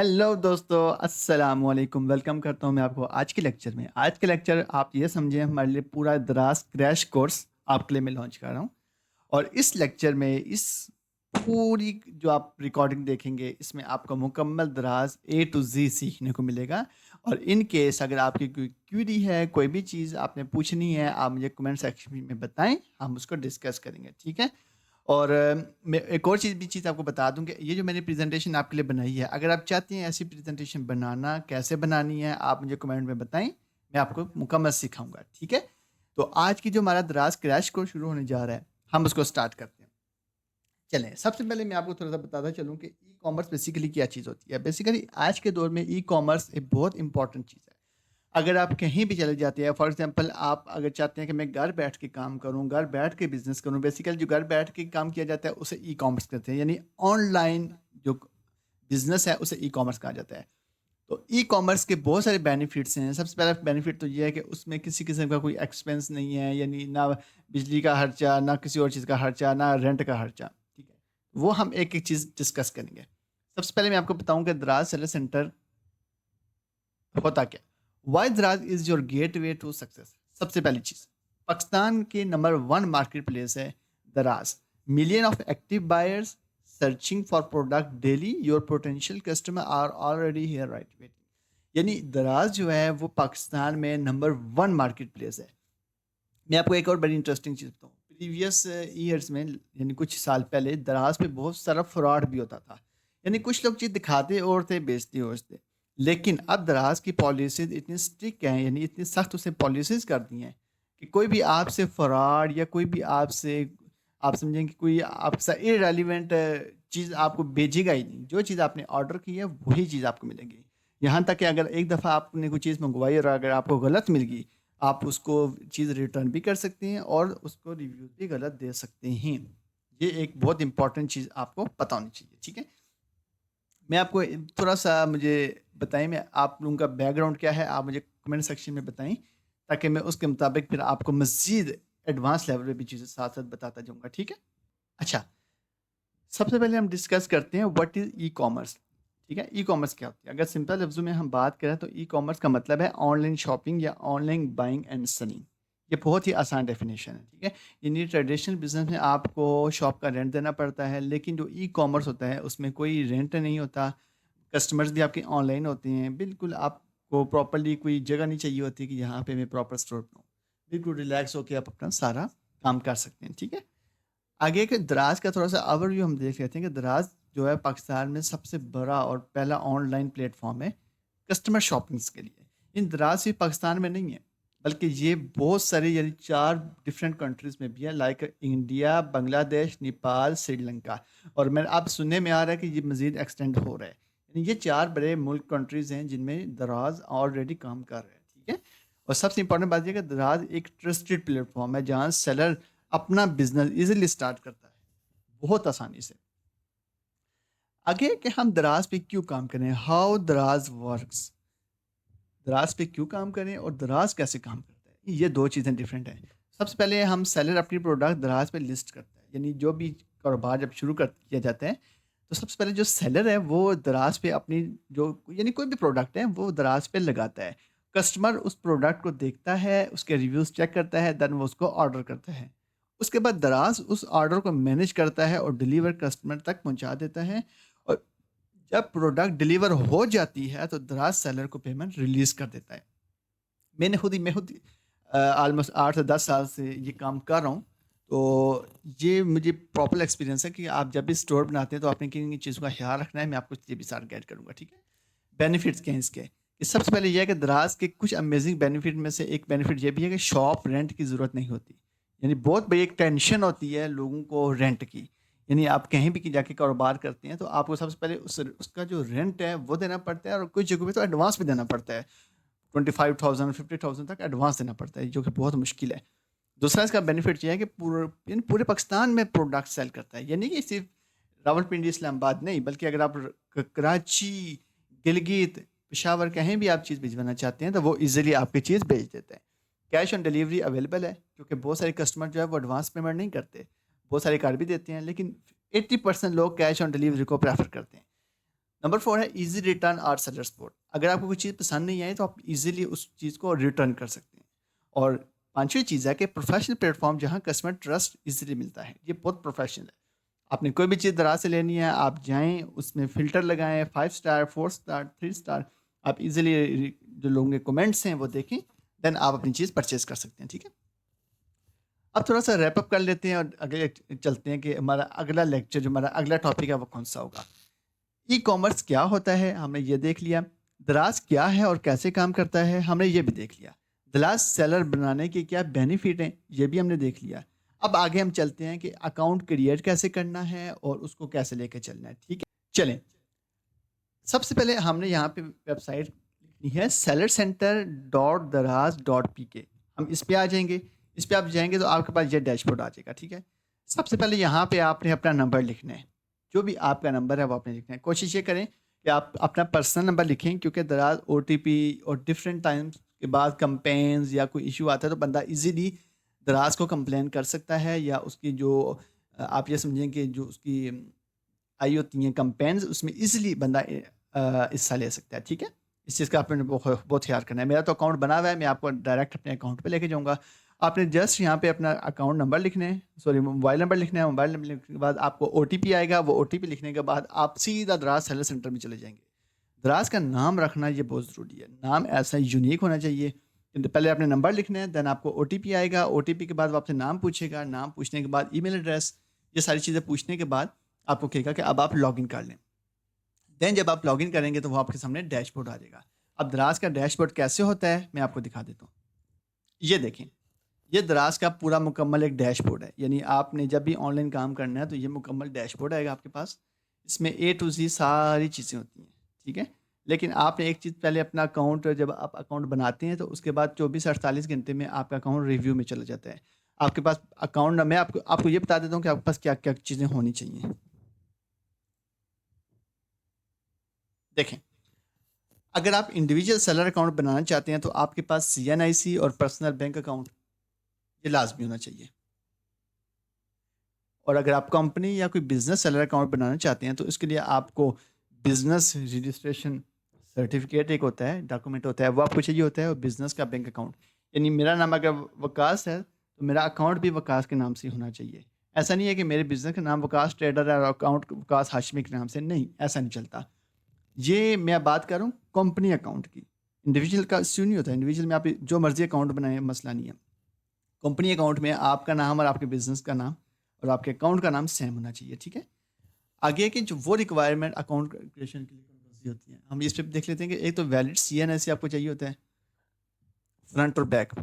Hello दोस्तों, अस्सलाम वालेकुम। वेलकम करता हूँ मैं आपको आज के लेक्चर में। आज के लेक्चर आप ये समझें, हमारे लिए पूरा दराज क्रैश कोर्स आपके लिए मैं लॉन्च कर रहा हूँ। और इस लेक्चर में इस पूरी जो आप रिकॉर्डिंग देखेंगे, इसमें आपको मुकम्मल दराज ए टू जी सीखने को मिलेगा। और इन केस अगर आपकी कोई क्वेरी है, कोई भी चीज़ आपने पूछनी है, आप मुझे कमेंट सेक्शन में बताएं, हम उसको डिस्कस करेंगे, ठीक है। और मैं एक और चीज़ आपको बता दूं कि ये जो मैंने प्रेजेंटेशन आपके लिए बनाई है, अगर आप चाहते हैं ऐसी प्रेजेंटेशन बनाना, कैसे बनानी है, आप मुझे कमेंट में बताएं, मैं आपको मुकम्मल सिखाऊंगा, ठीक है। तो आज की जो हमारा दराज क्रैश कोर्स शुरू होने जा रहा है, हम उसको स्टार्ट करते हैं। चलें, सबसे पहले मैं आपको थोड़ा सा बताता चलूँ कि ई कॉमर्स बेसिकली क्या चीज़ होती है। बेसिकली आज के दौर में ई कॉमर्स एक बहुत इंपॉर्टेंट चीज़ है। अगर आप कहीं भी चले जाते हैं, फॉर एग्जांपल आप अगर चाहते हैं कि मैं घर बैठ के काम करूं, घर बैठ के बिजनेस करूं, बेसिकली जो घर बैठ के काम किया जाता है उसे ई कॉमर्स कहते हैं, यानी ऑनलाइन जो बिजनेस है उसे ई कॉमर्स कहा जाता है। तो ई कॉमर्स के बहुत सारे बेनिफिट्स हैं। सबसे पहला बेनिफिट तो ये है कि उसमें किसी किस्म का कोई एक्सपेंस नहीं है, यानी ना बिजली का खर्चा, ना किसी और चीज़ का खर्चा, ना रेंट का खर्चा, ठीक है। वो हम एक एक चीज़ डिस्कस करेंगे। सबसे पहले मैं आपको बताऊं कि दराज सेलर सेंटर होता क्या। Why Daraz is your gateway to success. सबसे पहली चीज, पाकिस्तान के नंबर वन मार्केट प्लेस है Daraz. Million of active buyers searching for product daily, your potential customer are already here right waiting. यानी दराज जो है वो पाकिस्तान में नंबर वन मार्केट प्लेस है। मैं आपको एक और बड़ी इंटरेस्टिंग चीज़ बताऊँ। प्रीवियस ईयर्स में, यानी कुछ साल पहले, दराज पे बहुत सारा फ्रॉड भी होता था। यानी कुछ लोग चीज़ दिखाते और थे, बेचते और थे। लेकिन अब दराज की पॉलिसीज इतनी स्ट्रिक्ट हैं, यानी इतनी सख्त उसे पॉलिसीज कर दी हैं कि कोई भी आपसे फ्रॉड या कोई भी आपसे, आप समझें कि कोई आपसे इरेलीवेंट चीज़ आपको भेजेगा ही नहीं। जो चीज़ आपने ऑर्डर की है वही चीज़ आपको मिलेगी। यहाँ तक कि अगर एक दफ़ा आपने कोई चीज़ मंगवाई और अगर आपको गलत मिल गई, आप उसको चीज़ रिटर्न भी कर सकते हैं और उसको रिव्यू भी गलत दे सकते हैं। ये एक बहुत इंपॉर्टेंट चीज़ आपको पता होनी चाहिए, ठीक है। मैं आपको थोड़ा सा मुझे बताएं, मैं आप लोगों का बैकग्राउंड क्या है, आप मुझे कमेंट सेक्शन में बताएं, ताकि मैं उसके मुताबिक फिर आपको मज़ीद एडवांस लेवल पे भी चीज़ें साथ साथ बताता जाऊँगा, ठीक है। अच्छा, सबसे पहले हम डिस्कस करते हैं व्हाट इज़ ई कॉमर्स। ठीक है, ई कॉमर्स क्या होती है। अगर सिंपल लफ्ज़ों में हम बात करें तो ई कॉमर्स का मतलब है ऑनलाइन शॉपिंग या ऑनलाइन बाइंग एंड सेलिंग। ये बहुत ही आसान डेफिनेशन है, ठीक है। यानी ट्रेडिशनल बिजनेस में आपको शॉप का रेंट देना पड़ता है, लेकिन जो ई कॉमर्स होता है उसमें कोई रेंट नहीं होता। कस्टमर्स भी आपके ऑनलाइन होते हैं। बिल्कुल आपको प्रॉपर्ली कोई जगह नहीं चाहिए होती कि यहाँ पे मैं प्रॉपर स्टोर बनाऊँ। बिल्कुल रिलैक्स होकर आप अपना सारा काम कर सकते हैं, ठीक है। आगे के दराज का थोड़ा सा ओवरव्यू हम देख लेते हैं कि दराज जो है पाकिस्तान में सबसे बड़ा और पहला ऑनलाइन प्लेटफॉर्म है कस्टमर शॉपिंग्स के लिए। इन दराज सिर्फ पाकिस्तान में नहीं है, बल्कि ये बहुत सारे, यानी 4 डिफरेंट कंट्रीज़ में भी है, लाइक इंडिया, बांग्लादेश, नेपाल, श्रीलंका। और मैं अब सुनने में आ रहा है कि ये मज़ीद एक्सटेंड हो रहा है। यानी ये 4 बड़े मुल्क कंट्रीज़ हैं जिनमें दराज ऑलरेडी काम कर रहे हैं, ठीक है। और सबसे इंपॉर्टेंट बात यह कि दराज एक ट्रस्टेड प्लेटफॉर्म है जहाँ सेलर अपना बिजनेस इजीली स्टार्ट करता है, बहुत आसानी से। आगे कि हम दराज पे क्यों काम करें, हाउ दराज वर्क्स। दराज पे क्यों काम करें और दराज कैसे काम करता है, ये दो चीज़ें डिफरेंट हैं। सबसे पहले हम सेलर अपनी प्रोडक्ट दराज पे लिस्ट करता है, यानी जो भी कारोबार जब शुरू कर किया जाता है, तो सबसे पहले जो सेलर है वो दराज पे अपनी, जो यानी कोई भी प्रोडक्ट है वो दराज पे लगाता है। कस्टमर उस प्रोडक्ट को देखता है, उसके रिव्यूज़ चेक करता है, देन वो उसको ऑर्डर करता है। उसके बाद दराज उस ऑर्डर को मैनेज करता है और डिलीवर कस्टमर तक पहुंचा देता है। और जब प्रोडक्ट डिलीवर हो जाती है तो दराज सेलर को पेमेंट रिलीज कर देता है। मैं खुद ऑलमोस्ट 8 से 10 साल से ये काम कर रहा हूँ। तो ये मुझे प्रॉपर एक्सपीरियंस है कि आप जब भी स्टोर बनाते हैं तो आपने किन किन चीज़ों का ख्याल रखना है, मैं आपको ये भी सारा गाइड करूँगा, ठीक है। बेनिफिट्स क्या हैं इसके, कि सबसे पहले ये है कि दराज के कुछ अमेजिंग बेनिफिट में से एक बेनिफिट ये भी है कि शॉप रेंट की ज़रूरत नहीं होती। यानी बहुत बड़ी एक टेंशन होती है लोगों को रेंट की। यानी आप कहीं भी जाके कारोबार करते हैं तो आपको सबसे पहले उसका जो रेंट है वो देना पड़ता है, और कुछ जगहों पे तो एडवांस भी देना पड़ता है। 25,000 50,000 तक एडवांस देना पड़ता है, जो कि बहुत मुश्किल है। दूसरा इसका बेनिफिट ये है कि पूरे पाकिस्तान में प्रोडक्ट सेल करता है, यानी कि सिर्फ रावलपिंडी इस्लामाबाद नहीं, बल्कि अगर आप कराची, गिलगित, पेशावर कहीं भी आप चीज़ भिजवाना चाहते हैं तो वो इजीली आपकी चीज़ भेज देता है। कैश ऑन डिलीवरी अवेलेबल है, क्योंकि बहुत सारे कस्टमर जो है वो एडवांस पेमेंट नहीं करते। बहुत सारे कर भी देते हैं, लेकिन 80% लोग कैश ऑन डिलीवरी को प्रेफर करते हैं। नंबर 4 है ईज़ी रिटर्न और सेलर सपोर्ट। अगर आपको कोई चीज़ पसंद नहीं आई तो आप ईज़िली उस चीज़ को रिटर्न कर सकते हैं। और 5वीं चीज़ है कि प्रोफेशनल प्लेटफ़ॉर्म जहाँ कस्टमर ट्रस्ट ईज़िली मिलता है। ये बहुत प्रोफेशनल है। आपने कोई भी चीज़ दराज़ से लेनी है, आप जाएँ, उसमें फ़िल्टर लगाएँ, 5 स्टार, 4 स्टार, 3 स्टार, आप ईज़िली जो लोगों के कमेंट्स हैं वो देखें, देन आप अपनी चीज़ परचेज़ कर सकते हैं, ठीक है? अब थोड़ा-सा रैप अप कर लेते हैं और अगले चलते हैं कि हमारा अगला लेक्चर जो हमारा अगला टॉपिक है वो कौन-सा होगा। ई-कॉमर्स क्या होता है, हमने ये देख लिया। दराज़ क्या है और कैसे काम करता है, हमने ये भी देख लिया। दराज़ सेलर बनाने के क्या बेनिफिट हैं, ये भी हमने देख लिया। अब आगे हम चलते हैं कि अकाउंट क्रिएट कैसे करना है और उसको कैसे लेके चलना है, ठीक है? चलें, सबसे पहले हमने यहाँ पे वेबसाइट लिखनी है sellercenter.daraz.pk। हम इस पे आ जाएँगे। इस पे आप जाएँगे तो आपके पास ये डैशबोर्ड आ जाएगा, ठीक है? सबसे पहले यहाँ पे आपने अपना नंबर लिखना है। जो भी आपका नंबर है वो आपने लिखना है। कोशिश ये करें कि आप अपना पर्सनल नंबर लिखें, क्योंकि दराज़ ओटीपी और डिफरेंट टाइम्स के बाद कैम्पेन्स या कोई इश्यू आता है तो बंदा ईज़िली दराज़ को कंप्लेन कर सकता है, या उसकी जो आप ये समझें कि जो उसकी आई होती हैं कैम्पेन्स, उसमें ईज़िली बंदा हिस्सा ले सकता है, ठीक है? इस चीज़ का आपने बहुत ख्याल करना है। मेरा तो अकाउंट बना हुआ है, मैं आपको डायरेक्ट अपने अकाउंट पे लेके जाऊँगा। आपने जस्ट यहाँ पे अपना अकाउंट नंबर लिखना है, सॉरी मोबाइल नंबर लिखना है। मोबाइल नंबर लिखने के बाद आपको ओटीपी आएगा, वो ओटीपी लिखने के बाद आप सीधा दराज़ सेलर सेंटर में चले जाएँगे। दराज़ का नाम रखना ये बहुत ज़रूरी है। नाम ऐसा यूनिक होना चाहिए। तो पहले आपने नंबर लिखना है, देन आपको ओटीपी आएगा, ओटीपी के बाद वो आपसे नाम पूछेगा, नाम पूछने के बाद ईमेल एड्रेस, ये सारी चीज़ें पूछने के बाद आपको कहेगा कि अब आप लॉगिन कर लें। देन जब आप लॉगिन करेंगे तो वो आपके सामने डैशबोर्ड आ जाएगा। अब दराज़ का डैशबोर्ड कैसे होता है, मैं आपको दिखा देता हूँ। ये देखें, ये दराज़ का पूरा मुकम्मल एक डैशबोर्ड है। यानी आपने जब भी ऑनलाइन काम करना है तो ये मुकम्मल डैशबोर्ड आएगा आपके पास। इसमें ए टू ज़ेड सारी चीज़ें होती हैं, ठीक है? लेकिन आपने एक चीज़ पहले अपना अकाउंट, जब आप अकाउंट बनाते हैं तो उसके बाद 24 से 48 घंटे में आपका अकाउंट रिव्यू में चला जाता है। आपके पास अकाउंट, मैं आपको आपको ये बता देता हूँ कि आपके पास क्या-क्या चीज़ें होनी चाहिए। देखें, अगर आप इंडिविजुअल सेलर अकाउंट बनाना चाहते हैं तो आपके पास सीएनआईसी और पर्सनल बैंक अकाउंट ये लाज़मी होना चाहिए। और अगर आप कंपनी या कोई बिज़नेस सेलर अकाउंट बनाना चाहते हैं तो इसके लिए आपको बिज़नेस रजिस्ट्रेशन सर्टिफिकेट एक होता है, डॉक्यूमेंट होता है, वो आपको चाहिए होता है, और बिज़नेस का बैंक अकाउंट। यानी मेरा नाम अगर वकास है तो मेरा अकाउंट भी वकास के नाम से ही होना चाहिए। ऐसा नहीं है कि मेरे बिज़नेस का नाम वकास ट्रेडर है और अकाउंट वकास हाशमी के नाम से, नहीं, ऐसा नहीं चलता। ये मैं बात कर रहा हूँ कंपनी अकाउंट की। इंडिविजुअल का इश्यू नहीं होता। इंडिविजुअल में आप जो मर्ज़ी अकाउंट बनाएँ, मसला नहीं है। कंपनी अकाउंट में आपका नाम और आपके बिज़नेस का नाम और आपके अकाउंट का नाम सेम होना चाहिए, ठीक है? आगे की जो वो रिक्वायरमेंट अकाउंट क्रिएशन के लिए कौन-कौन सी होती हैं, हम इस पे देख लेते हैं कि एक तो वैलिड सीएनएससी आपको चाहिए होता है, फ्रंट और बैक।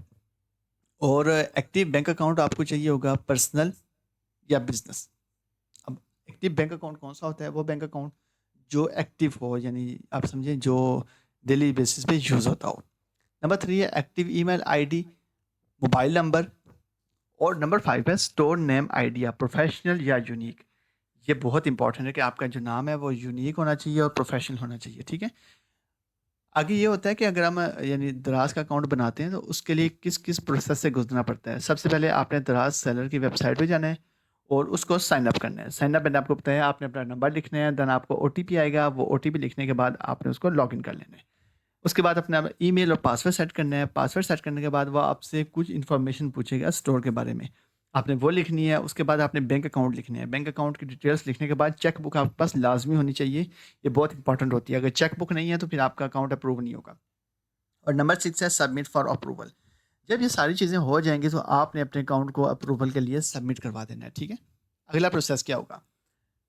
और एक्टिव बैंक अकाउंट आपको चाहिए होगा, पर्सनल या बिज़नेस। अब एक्टिव बैंक अकाउंट कौन-सा होता है? वो बैंक अकाउंट जो एक्टिव हो, यानी आप समझें जो डेली बेसिस पे यूज़ होता हो। नंबर 3 है active email ID, mobile number. और नंबर 5 है स्टोर नेम आइडिया, प्रोफेशनल या यूनिक। ये बहुत इंपॉर्टेंट है कि आपका जो नाम है वो यूनिक होना चाहिए और प्रोफेशनल होना चाहिए, ठीक है? आगे ये होता है कि अगर हम यानी दराज का अकाउंट बनाते हैं तो उसके लिए किस किस प्रोसेस से गुजरना पड़ता है। सबसे पहले आपने दराज सेलर की वेबसाइट पे जाना है और उसको साइन अप करना है। साइन अप मैंने आपको बताया, आपने अपना नंबर लिखना है, देन आपको ओटीपी आएगा, वो ओटीपी लिखने के बाद आपने उसको लॉगिन कर लेना है। उसके बाद अपना ईमेल और पासवर्ड सेट करना है। पासवर्ड सेट करने के बाद वो आपसे कुछ इन्फॉर्मेशन पूछेगा स्टोर के बारे में। आपने वो लिखनी है। उसके बाद आपने बैंक अकाउंट लिखने हैं। बैंक अकाउंट की डिटेल्स लिखने के बाद चेक बुक आपके पास लाज़मी होनी चाहिए। ये बहुत इंपॉर्टेंट होती है। अगर चेक बुक नहीं है तो फिर आपका अकाउंट अप्रूव नहीं होगा। और नंबर 6 है सबमिट फॉर अप्रूवल। जब ये सारी चीज़ें हो जाएँगी तो आपने अपने अकाउंट को अप्रूवल के लिए सबमिट करवा देना है, ठीक है? अगला प्रोसेस क्या होगा?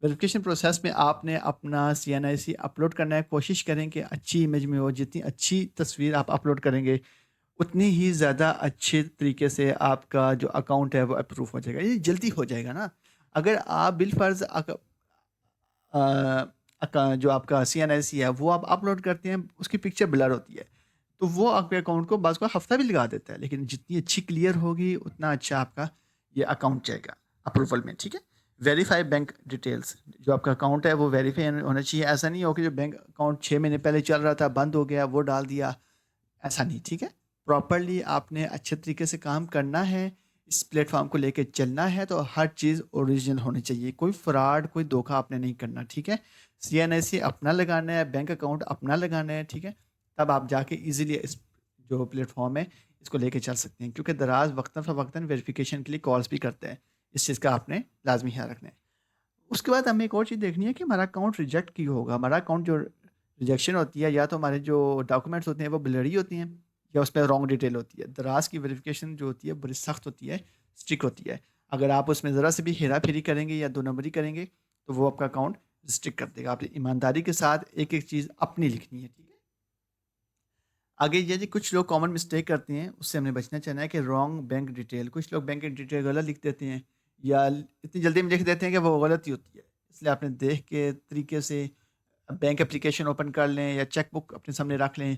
वेरिफिकेशन प्रोसेस में आपने अपना सीएनआईसी अपलोड करना है। कोशिश करें कि अच्छी इमेज में हो। जितनी अच्छी तस्वीर आप अपलोड करेंगे, उतनी ही ज़्यादा अच्छे तरीके से आपका जो अकाउंट है वो अप्रूव हो जाएगा। ये जल्दी हो जाएगा ना। अगर आप बिलफ़र्ज़ अ, जो आपका सीएनआईसी है वो आप अपलोड करते हैं, उसकी पिक्चर ब्लर होती है। तो वो आपके अकाउंट को बाज़ का हफ़्ता भी लगा देता है। लेकिन जितनी अच्छी क्लियर होगी उतना अच्छा आपका ये अकाउंट जाएगा अप्रूवल में, ठीक है? वेरीफाई बैंक डिटेल्स, जो आपका अकाउंट है वो वेरीफाई होना चाहिए। ऐसा नहीं हो कि जो बैंक अकाउंट 6 महीने पहले चल रहा था, बंद हो गया, वो डाल दिया, ऐसा नहीं, ठीक है? प्रॉपर्ली आपने अच्छे तरीके से काम करना है। इस प्लेटफॉर्म को लेके चलना है तो हर चीज़ ओरिजिनल होनी चाहिए, कोई फ्रॉड कोई धोखा आपने नहीं करना, ठीक है। CNIC अपना लगाना है, बैंक अकाउंट अपना लगाना है, ठीक है। तब आप जाके इजीली इस जो प्लेटफॉर्म है इसको लेके चल सकते हैं, क्योंकि दराज वक्तन फ़वक्तन वेरिफिकेशन के लिए कॉल्स भी करते हैं। इस चीज़ का आपने लाजमी ख्याल रखना है। उसके बाद हमें एक और चीज़ देखनी है कि हमारा अकाउंट रिजेक्ट क्यों होगा। हमारा अकाउंट जो रिजेक्शन होती है, या तो हमारे जो डॉक्यूमेंट्स होते हैं वो ब्लरी होती हैं, या उसमें रॉन्ग डिटेल होती है। दराज की वेरिफिकेशन जो होती है बड़ी सख्त होती है, स्ट्रिक्ट होती है। अगर आप उसमें ज़रा से भी हेरा फेरी करेंगे या दो नंबरी करेंगे तो वो आपका अकाउंट रिस्ट्रिक्ट कर देगा। आपने ईमानदारी के साथ एक एक चीज़ अपनी लिखनी है, ठीक है। आगे ये जी कुछ लोग कॉमन मिस्टेक करते हैं, उससे हमें बचना चाहिए कि रॉन्ग बैंक डिटेल, कुछ लोग बैंक डिटेल गलत लिख देते हैं या इतनी जल्दी में लिख देते हैं कि वो गलत ही होती है। इसलिए आपने देख के तरीके से बैंक एप्लीकेशन ओपन कर लें या चेक बुक अपने सामने रख लें,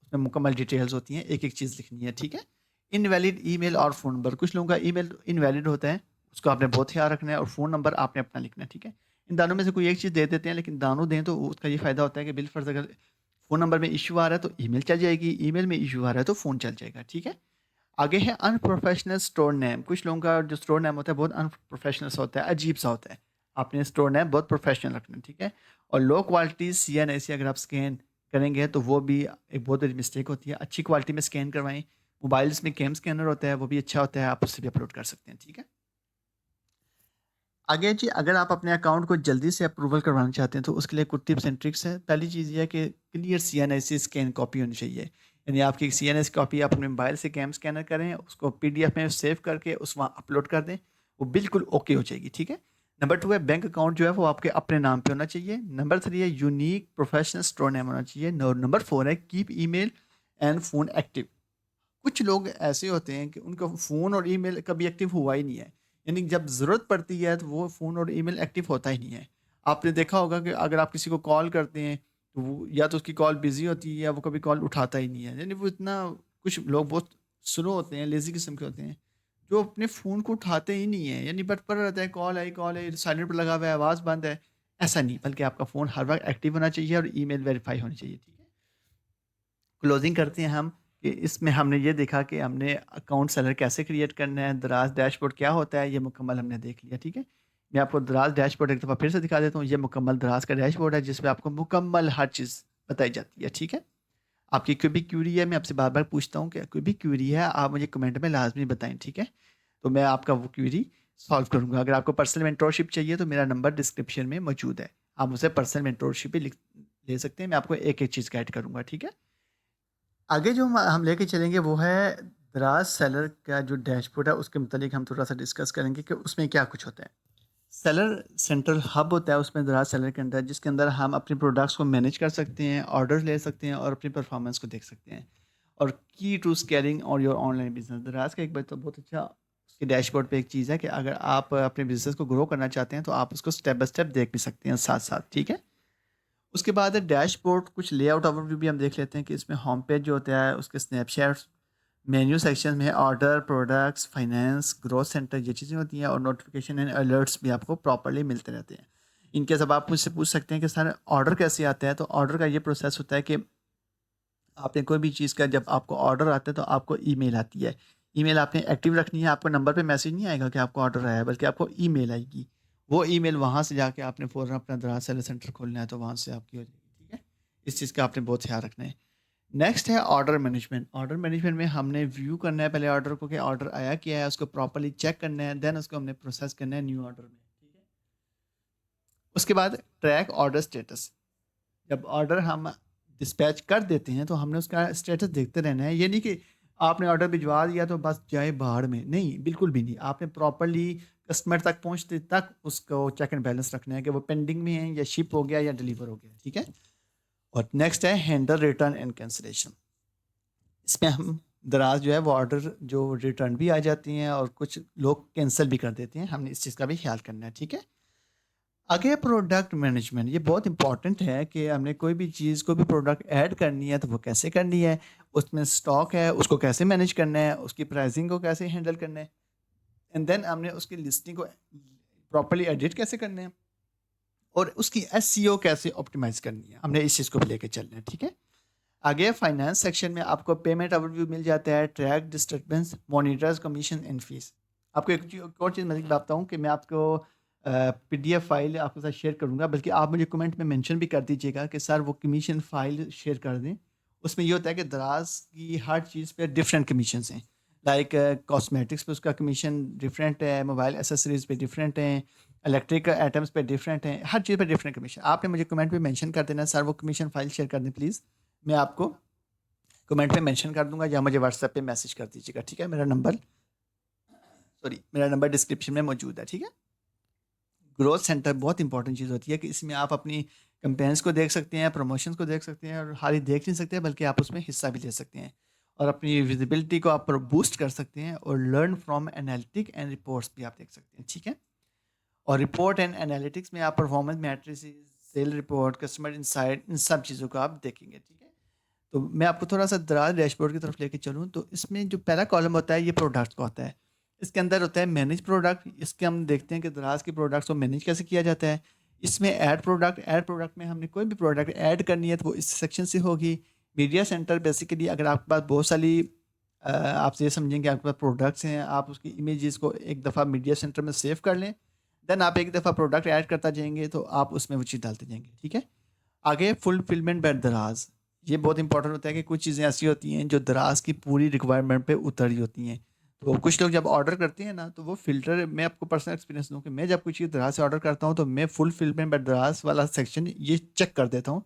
उसमें मुकम्मल डिटेल्स होती हैं, एक एक चीज़ लिखनी है, ठीक है। इनवैलिड ईमेल और फ़ोन नंबर, कुछ लोगों का ईमेल इनवैलिड होता है, उसको आपने बहुत ख्याल रखना है, और फ़ोन नंबर आपने अपना लिखना है, ठीक है। इन दोनों में से कोई एक चीज़ दे देते हैं, लेकिन दोनों दें तो उसका ये फ़ायदा होता है कि बिलफ़र्ज़ अगर फ़ोन नंबर में इश्यू आ रहा है तो ईमेल चल जाएगी, ईमेल में इश्यू आ रहा है तो फ़ोन चल जाएगा, ठीक है। आगे है अनप्रोफेशनल स्टोर नेम। कुछ लोगों का जो स्टोर नेम होता है बहुत अनप्रोफेशनल सा होता है, अजीब सा होता है। आपने स्टोर नेम बहुत प्रोफेशनल रखना है, ठीक है। और लो क्वालिटी CNIC अगर आप स्कैन करेंगे तो वो भी एक बहुत बड़ी मिस्टेक होती है। अच्छी क्वालिटी में स्कैन करवाएं। मोबाइल्स में कैम स्कैनर होता है, वो भी अच्छा होता है, आप उससे भी अपलोड कर सकते हैं, ठीक है। आगे जी, अगर आप अपने अकाउंट को जल्दी से अप्रूवल करवाना चाहते हैं तो उसके लिए कुछ टिप्स एंड ट्रिक्स हैं। पहली चीज़ ये है कि क्लियर CNIC स्कैन कॉपी होनी चाहिए। यानी आपकी CNIC कॉपी आप अपने मोबाइल से कैम स्कैनर करें, उसको PDF में सेव करके उस वहाँ अपलोड कर दें, वो बिल्कुल ओके हो जाएगी, ठीक है। नंबर 2 है बैंक अकाउंट जो है वो आपके अपने नाम पे होना चाहिए। नंबर 3 है यूनिक प्रोफेशनल स्टोर नेम होना चाहिए। नंबर 4 है keep email and phone active. कुछ लोग ऐसे होते हैं कि उनका फ़ोन और ईमेल कभी एक्टिव हुआ ही नहीं है। यानी जब ज़रूरत पड़ती है तो वो फ़ोन और ईमेल एक्टिव होता ही नहीं है। आपने देखा होगा कि अगर आप किसी को कॉल करते हैं तो वो या तो उसकी कॉल बिज़ी होती है या वो कभी कॉल उठाता ही नहीं है। यानी वो इतना, कुछ लोग बहुत स्लो होते हैं, लेज़ी किस्म के होते हैं, जो अपने फ़ोन को उठाते ही नहीं है। यानी बट पड़ा रहता है, कॉल आई, साइलेंट पे लगा हुआ है, आवाज़ बंद है। ऐसा नहीं, बल्कि आपका फ़ोन हर वक़्त एक्टिव होना चाहिए और ईमेल वेरीफ़ाई होनी चाहिए, ठीक है। क्लोजिंग करते हैं हम कि इसमें हमने ये देखा कि हमने अकाउंट सेलर कैसे क्रिएट करना है, दराज डैशबोर्ड क्या होता है, ये मुकम्मल हमने देख लिया, ठीक है। मैं आपको दराज डैशबोर्ड एक दफ़ा फिर से दिखा देता हूँ। ये मुकम्मल दराज का डैशबोर्ड है जिसमें आपको मुकम्मल हर चीज़ बताई जाती है, ठीक है। आपकी कोई भी क्यूरी है, मैं आपसे बार बार पूछता हूँ कि कोई भी क्यूरी है आप मुझे कमेंट में लाजमी बताएं, ठीक है। तो मैं आपका वो क्यूरी सॉल्व करूँगा। अगर आपको पर्सनल मेंटोरशिप चाहिए तो मेरा नंबर डिस्क्रिप्शन में मौजूद है, आप मुझसे पर्सनल मेंटोरशिप भी ले सकते हैं। मैं आपको एक एक चीज़ गाइड करूँगा, ठीक है। आगे जो हम लेके चलेंगे वो है दराज सेलर का जो डैशबोर्ड है, उसके मुतालिक हम थोड़ा सा डिस्कस करेंगे कि उसमें क्या कुछ होता है। सेलर सेंट्रल हब होता है उसमें दराज सेलर के अंदर, जिसके अंदर हम अपने प्रोडक्ट्स को मैनेज कर सकते हैं, ऑर्डर ले सकते हैं और अपनी परफॉर्मेंस को देख सकते हैं। और की टू स्केलिंग और योर ऑनलाइन बिजनेस, दराज का एक बात तो बहुत अच्छा उसके डैशबोर्ड पे एक चीज़ है कि अगर आप अपने बिजनेस को ग्रो करना चाहते हैं तो आप उसको स्टेप बाय स्टेप देख भी सकते हैं साथ साथ, ठीक है। उसके बाद है डैशबोर्ड, कुछ लेआउट ओवरव्यू भी हम देख लेते हैं कि इसमें होम पेज जो होता है उसके स्नैपशॉट्स, मेन्यू सेक्शन में order, products, finance, growth centre, ये चीज़ें होती हैं, और नोटिफिकेशन एंड अलर्ट्स भी आपको प्रॉपर्ली मिलते रहते हैं। इनके सब आप मुझसे पूछ सकते हैं कि सर ऑर्डर कैसे आता है, तो ऑर्डर का ये प्रोसेस होता है कि आपने कोई भी चीज़ का जब आपको ऑर्डर आता है तो आपको ईमेल आती है। ईमेल आपने एक्टिव रखनी है, आपको नंबर पे मैसेज नहीं आएगा कि आपको ऑर्डर आया है, बल्कि आपको ईमेल आएगी। वो ईमेल वहाँ से जाके आपने फ़ौरन अपना दराज सेलर सेंटर खोलना है तो वहाँ से आपकी हो जाएगी, ठीक है। इस चीज़ का आपने बहुत ख्याल रखना है। नेक्स्ट है ऑर्डर मैनेजमेंट। ऑर्डर मैनेजमेंट में हमने व्यू करना है पहले ऑर्डर को कि ऑर्डर आया क्या है, उसको प्रॉपर्ली चेक करना है, देन उसको हमने प्रोसेस करना है न्यू ऑर्डर में, ठीक है। उसके बाद ट्रैक ऑर्डर स्टेटस। जब ऑर्डर हम डिस्पैच कर देते हैं तो हमने उसका स्टेटस देखते रहना है। ये नहीं कि आपने ऑर्डर भिजवा दिया तो बस जाए बाहर में, नहीं, बिल्कुल भी नहीं। आपने प्रॉपर्ली कस्टमर तक पहुंचते तक उसको चेक एंड बैलेंस रखना है कि वो पेंडिंग में है या शिप हो गया या डिलीवर हो गया, ठीक है। और नेक्स्ट है हैंडल रिटर्न एंड कैंसिलेशन। इसमें हम दराज जो है वो ऑर्डर जो रिटर्न भी आ जाती हैं और कुछ लोग कैंसिल भी कर देते हैं, हमने इस चीज़ का भी ख्याल करना है, ठीक है। आगे प्रोडक्ट मैनेजमेंट, ये बहुत इंपॉर्टेंट है कि हमने कोई भी चीज़, कोई भी प्रोडक्ट ऐड करनी है तो वो कैसे करनी है, उसमें स्टॉक है उसको कैसे मैनेज करना है, उसकी प्राइसिंग को कैसे हैंडल करना है, एंड देन हमने उसकी लिस्टिंग को प्रॉपर्ली एडिट कैसे करना है, और उसकी SEO कैसे ऑप्टिमाइज करनी है, हमने इस चीज़ को भी लेके चलना है, ठीक है। आगे फाइनेंस सेक्शन में आपको पेमेंट ओवरव्यू मिल जाता है, track disturbance, monitors, commission and fees. आपको एक और चीज़ मैं बताता हूँ कि मैं आपको पीडीएफ फाइल आपके साथ शेयर करूँगा, बल्कि आप मुझे कमेंट में मेंशन भी कर दीजिएगा कि सर वो कमीशन फाइल शेयर कर दें। उसमें ये होता है कि दराज की हर चीज़ पे डिफरेंट कमीशंस हैं। लाइक कॉस्मेटिक्स पे उसका कमीशन डिफरेंट है, मोबाइल एसेसरीज़ पे डिफरेंट हैं, इलेक्ट्रिक आइटम्स पे डिफरेंट हैं, हर चीज़ पे डिफरेंट कमीशन। आपने मुझे कमेंट में मेंशन कर देना, सर वो कमीशन फाइल शेयर कर दें प्लीज़। मैं आपको कमेंट में मेंशन कर दूँगा या मुझे व्हाट्सएप पे मैसेज कर दीजिएगा, ठीक है? मेरा नंबर डिस्क्रिप्शन में मौजूद है, ठीक है? ग्रोथ सेंटर बहुत इंपॉर्टेंट चीज़ होती है कि इसमें आप अपनी कैंपेन्स को देख सकते हैं, प्रमोशंस को देख सकते हैं, और खाली देख नहीं सकते बल्कि आप उसमें हिस्सा भी ले सकते हैं, और अपनी विजिबिलिटी को आप बूस्ट कर सकते हैं, और learn from analytic and reports भी आप देख सकते हैं, ठीक है? और रिपोर्ट एंड एनालिटिक्स में आप performance matrices, sale report, customer insight, इन सब चीज़ों को आप देखेंगे, ठीक है? तो मैं आपको थोड़ा-सा दराज़ डैशबोर्ड की तरफ लेके चलूँ, तो इसमें जो पहला कॉलम होता है ये प्रोडक्ट्स का होता है। इसके अंदर होता है मैनेज प्रोडक्ट, इसके हम देखते हैं कि दराज़ के प्रोडक्ट्स को मैनेज कैसे किया जाता है। इसमें ऐड प्रोडक्ट में हमने कोई भी प्रोडक्ट ऐड करनी है तो वो इस सेक्शन से होगी। मीडिया सेंटर बेसिकली अगर आपके पास बहुत सारी आप ये समझें कि आपके पास प्रोडक्ट्स हैं, आप उसकी इमेजेस को एक दफ़ा मीडिया सेंटर में सेव कर लें, देन आप एक दफ़ा प्रोडक्ट ऐड करता जाएँगे तो आप उसमें वो चीज़ डालते जाएँगे, ठीक है? आगे फुलफिलमेंट बाय दराज, ये बहुत इंपॉर्टेंट होता है कि कुछ चीज़ें ऐसी होती हैं जो दराज की पूरी रिक्वायरमेंट पे उतर रही होती हैं। तो कुछ लोग जब ऑर्डर करते हैं ना, तो वो फ़िल्टर, मैं आपको पर्सनल एक्सपीरियंस दूँ कि मैं जब कोई चीज़ दराज से ऑर्डर करता हूँ तो मैं फुलफिलमेंट बाय दराज वाला सेक्शन ये चेक कर देता हूँ।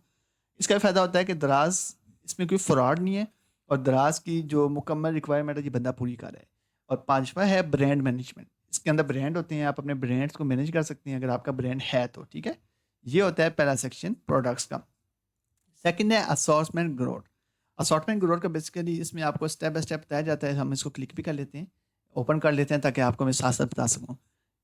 इसका फ़ायदा होता है कि दराज, इसमें कोई फ्रॉड नहीं है, और दराज की जो मुकम्मल रिक्वायरमेंट है ये बंदा पूरी कर रहा है। और पाँचवा है ब्रांड मैनेजमेंट। इसके अंदर ब्रांड होते हैं, आप अपने ब्रांड्स को मैनेज कर सकते हैं अगर आपका ब्रांड है तो, ठीक है? ये होता है पहला सेक्शन प्रोडक्ट्स का। सेकंड है असॉर्टमेंट ग्रोथ। असॉर्टमेंट ग्रोथ का बेसिकली इसमें आपको स्टेप बाय स्टेप बताया जाता है, हम इसको क्लिक भी कर लेते हैं, ओपन कर लेते हैं ताकि आपको मैं साथ साथ बता सकूँ।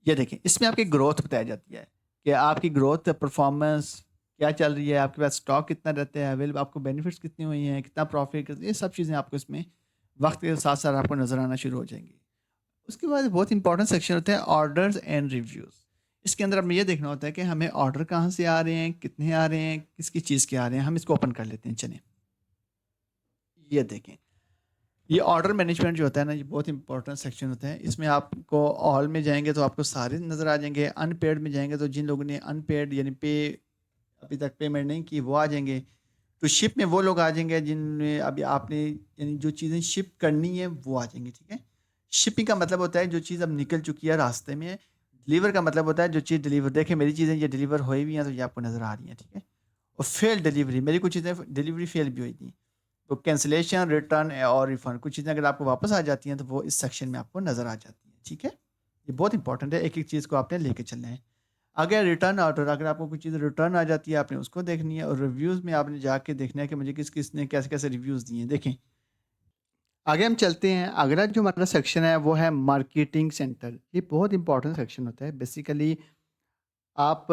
ये देखें, इसमें आपकी ग्रोथ बताई जाती है कि आपकी ग्रोथ परफॉर्मेंस क्या चल रही है, आपके पास स्टॉक कितना रहता है अवेलेबल, आपको बेनिफिट्स कितनी हुई हैं, कितना प्रॉफिट, ये सब चीज़ें आपको इसमें वक्त के साथ साथ आपको नजर आना शुरू हो जाएंगी। उसके बाद बहुत इंपॉर्टेंट सेक्शन होता है ऑर्डर्स एंड रिव्यूज़। इसके अंदर हमें ये देखना होता है कि हमें ऑर्डर कहाँ से आ रहे हैं, कितने आ रहे हैं, किसकी चीज़ के आ रहे हैं। हम इसको ओपन कर लेते हैं, चलें। ये देखें, ये ऑर्डर मैनेजमेंट जो होता है ना, ये बहुत इंपॉर्टेंट सेक्शन होता है। इसमें आपको ऑल में जाएंगे तो आपको सारे नज़र आ जाएंगे, अनपेड में जाएंगे तो जिन लोगों ने अनपेड यानी पे अभी तक पेमेंट नहीं की वो आ जाएंगे। तो शिप में वो लोग आ जाएंगे जिनने अभी आपने यानी जो चीज़ें शिप करनी है वो आ जाएंगी, ठीक है? शिपिंग का मतलब होता है जो चीज़ अब निकल चुकी है रास्ते में। डिलीवर का मतलब होता है जो चीज़ डिलीवर, देखिए मेरी चीज़ें ये डिलीवर हुई भी हैं तो ये आपको नज़र आ रही हैं, ठीक है? और फेल डिलीवरी, मेरी कुछ चीज़ें डिलीवरी फेल भी हुई थी। तो कैंसलेशन, रिटर्न और रिफंड, कुछ चीज़ें अगर आपको वापस आ जाती हैं तो वो इस सेक्शन में आपको नज़र आ जाती हैं, ठीक है? ये बहुत इंपॉर्टेंट है, एक-एक चीज़ को आपने लेके चलना है। अगर रिटर्न ऑर्डर, अगर आपको कोई चीज़ रिटर्न आ जाती है आपने उसको देखनी है, और रिव्यूज़ में आपने जाके देखना है कि मुझे किस-किस ने कैसे-कैसे रिव्यूज़ दिए हैं। देखें, आगे हम चलते हैं, अगला जो हमारा सेक्शन है वो है मार्केटिंग सेंटर। ये बहुत इंपॉर्टेंट सेक्शन होता है। बेसिकली आप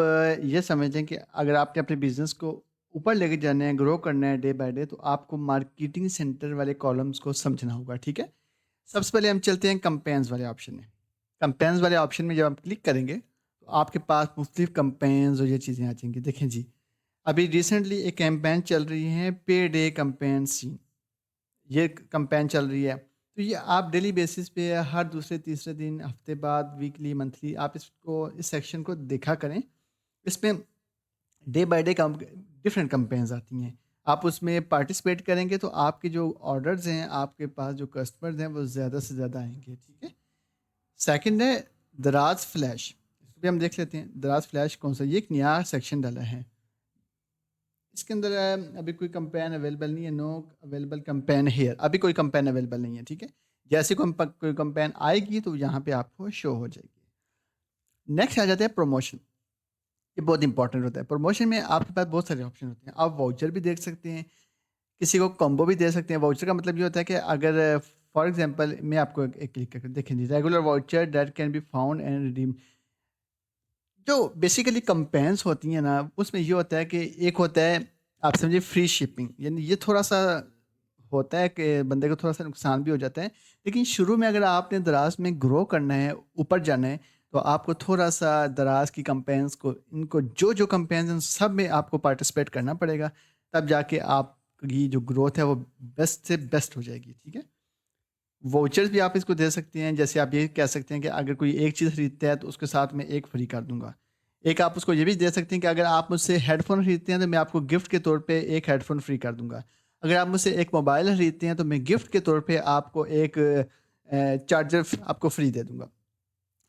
ये समझें कि अगर आपने अपने बिज़नेस को ऊपर लेके जाना है, ग्रो करना है डे बाय डे, तो आपको मार्केटिंग सेंटर वाले कॉलम्स को समझना होगा, ठीक है? सबसे पहले हम चलते हैं कैम्पेन्स वाले ऑप्शन में। कैम्पेन्स वाले ऑप्शन में जब आप क्लिक करेंगे, तो आपके पास मुख्तलिफ कैम्पेन्स और ये चीज़ें आ जाएँगी। देखें जी, अभी रिसेंटली एक कैम्पेन चल रही है, पे डे कैम्पेन सी। ये कैम्पेन चल रही है। तो ये आप डेली बेसिस पे हर दूसरे तीसरे दिन, हफ्ते बाद, वीकली, मंथली आप इसको, इस सेक्शन को देखा करें। इसमें day by day come different campaigns आती हैं। आप उसमें पार्टिसिपेट करेंगे तो आपके जो ऑर्डर्स हैं, आपके पास जो कस्टमर्स हैं वो ज़्यादा से ज़्यादा आएँगे, ठीक है? सेकंड है दराज फ्लैश। इस पे हम देख लेते हैं दराज फ्लैश कौन सा, ये एक नया सेक्शन डाला है। इसके अंदर अभी कोई कैम्पेन अवेलेबल नहीं है, नो अवेलेबल कैम्पेन हियर, अभी कोई कैम्पेन अवेलेबल नहीं है, ठीक है? जैसे कोई कैम्पेन आएगी तो यहाँ पे आपको शो हो जाएगी। नेक्स्ट आ जाते हैं प्रमोशन। ये बहुत इंपॉर्टेंट होता है। प्रमोशन में आपके पास बहुत सारे ऑप्शन होते हैं। आप वाउचर भी देख सकते हैं, किसी को कॉम्बो भी दे सकते हैं। वाउचर का मतलब ये होता है कि अगर फॉर एग्जांपल मैं आपको एक क्लिक करके देखें जी, regular voucher that can be found and redeem. जो बेसिकली कैम्पेन्स होती हैं ना, उसमें ये होता है कि एक होता है, आप समझिए फ्री शिपिंग, यानी ये थोड़ा-सा होता है कि बंदे को थोड़ा-सा नुकसान भी हो जाता है। लेकिन शुरू में अगर आपने दराज़ में ग्रो करना है, ऊपर जाना है, तो आपको थोड़ा-सा दराज़ की कैम्पेन्स को, इनको जो-जो कैम्पेन्स हैं, उन सब में आपको पार्टिसिपेट करना पड़ेगा। तब जाके आपकी जो ग्रोथ है वो बेस्ट से बेस्ट हो जाएगी, ठीक है? वाउचर्स भी आप इसको दे सकते हैं। जैसे आप ये कह सकते हैं कि अगर कोई एक चीज़ खरीदता है तो उसके साथ मैं एक फ्री कर दूंगा। एक आप उसको ये भी दे सकते हैं कि अगर आप मुझसे हेडफोन खरीदते हैं तो मैं आपको गिफ्ट के तौर पे एक हेडफोन फ्री कर दूंगा। अगर आप मुझसे एक मोबाइल खरीदते हैं तो मैं गिफ्ट के तौर पे आपको एक चार्जर आपको फ्री दे दूंगा।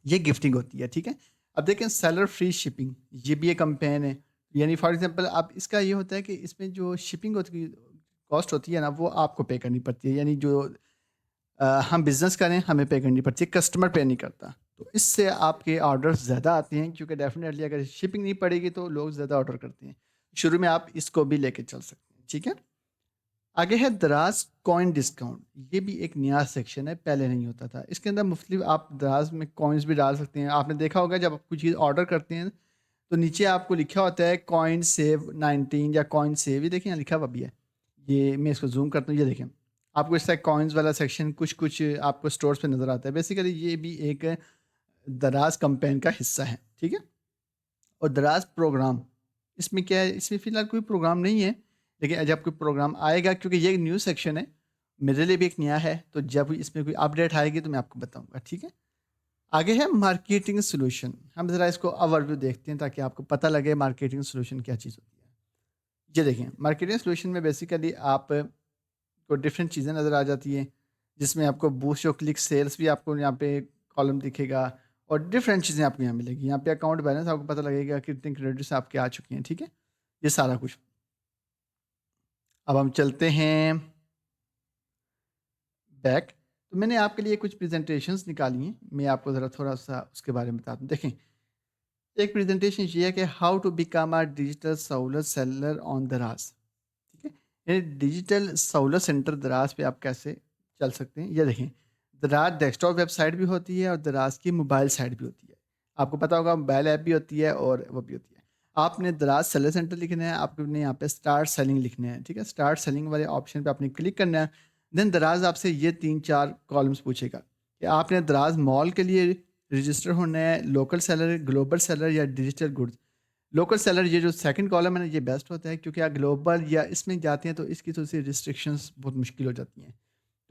ये गिफ्टिंग होती है, ठीक है। अब देखें सेलर फ्री शिपिंग, ये भी एक कैंपेन है। यानी फॉर एग्जांपल आप इसका ये होता है कि इसमें जो शिपिंग होती कॉस्ट होती है ना, वो आपको पे करनी पड़ती है। यानी जो हम बिज़नेस करें हमें पे करनी पड़ती है, कस्टमर पे नहीं करता। तो इससे आपके ऑर्डर्स ज़्यादा आते हैं, क्योंकि डेफ़िनेटली अगर शिपिंग नहीं पड़ेगी तो लोग ज़्यादा ऑर्डर करते हैं। शुरू में आप इसको भी लेके चल सकते हैं, ठीक है। आगे है दराज कॉइन डिस्काउंट। ये भी एक नया सेक्शन है, पहले नहीं होता था। इसके अंदर मुख्तलिफ आप दराज में कॉइन्स भी डाल सकते हैं। आपने देखा होगा जब आप कुछ चीज़ ऑर्डर करते हैं तो नीचे आपको लिखा होता है कॉइन सेव 19 या कॉइन सेव, ये देखिए यहाँ लिखा हुआ भी है। ये मैं इसको जूम करता हूँ, ये देखें। आपको इस तरह कॉइन्स वाला सेक्शन कुछ कुछ आपको स्टोर्स पे नज़र आता है। बेसिकली ये भी एक दराज कैंपेन का हिस्सा है, ठीक है। और दराज प्रोग्राम, इसमें क्या है, इसमें फ़िलहाल कोई प्रोग्राम नहीं है, लेकिन जब कोई प्रोग्राम आएगा, क्योंकि ये एक न्यू सेक्शन है, मेरे लिए भी एक नया है, तो जब इसमें कोई अपडेट आएगी तो मैं आपको बताऊँगा, ठीक है। आगे है मार्केटिंग सॉल्यूशन। हम ज़रा इसको ओवरव्यू देखते हैं ताकि आपको पता लगे मार्केटिंग सॉल्यूशन क्या चीज़ होती है। ये देखें, मार्केटिंग सॉल्यूशन में बेसिकली आप को डिफरेंट चीज़ें नज़र आ जाती हैं, जिसमें आपको बूस्ट और क्लिक सेल्स भी आपको यहाँ पे कॉलम दिखेगा, और डिफरेंट चीज़ें आपको यहाँ मिलेगी। यहाँ पे अकाउंट बैलेंस आपको पता लगेगा कि कितने क्रेडिट्स आपके आ चुके हैं, ठीक है। ये सारा कुछ। अब हम चलते हैं बैक। तो मैंने आपके लिए कुछ प्रेजेंटेशंस निकाली हैं, मैं आपको ज़रा थोड़ा सा उसके बारे में बता दूँ। देखें, एक प्रेजेंटेशन ये है कि how to become a digital Sahulat seller on Daraz, ठीक है। यानी डिजिटल सहूलत सेंटर दराज पे आप कैसे चल सकते हैं। ये देखें, दराज डेस्कटॉप वेबसाइट भी होती है और दराज की मोबाइल साइट भी होती है। आपको पता होगा मोबाइल ऐप भी होती है और वो भी होती है। आपने दराज सेलर सेंटर लिखना है, आपने यहाँ पे स्टार्ट सेलिंग लिखना है, ठीक है। स्टार्ट सेलिंग वाले ऑप्शन पे आपने क्लिक करना है। देन दराज आपसे ये 3-4 कॉलम्स पूछेगा कि आपने दराज मॉल के लिए रजिस्टर होना है, लोकल सेलर, ग्लोबल सेलर या डिजिटल गुड्स। लोकल सेलर, ये जो सेकंड कॉलम है ना, ये बेस्ट होता है, क्योंकि आप ग्लोबल या इसमें जाते हैं तो इसकी थोड़ी सी रिस्ट्रिक्शंस बहुत मुश्किल हो जाती हैं।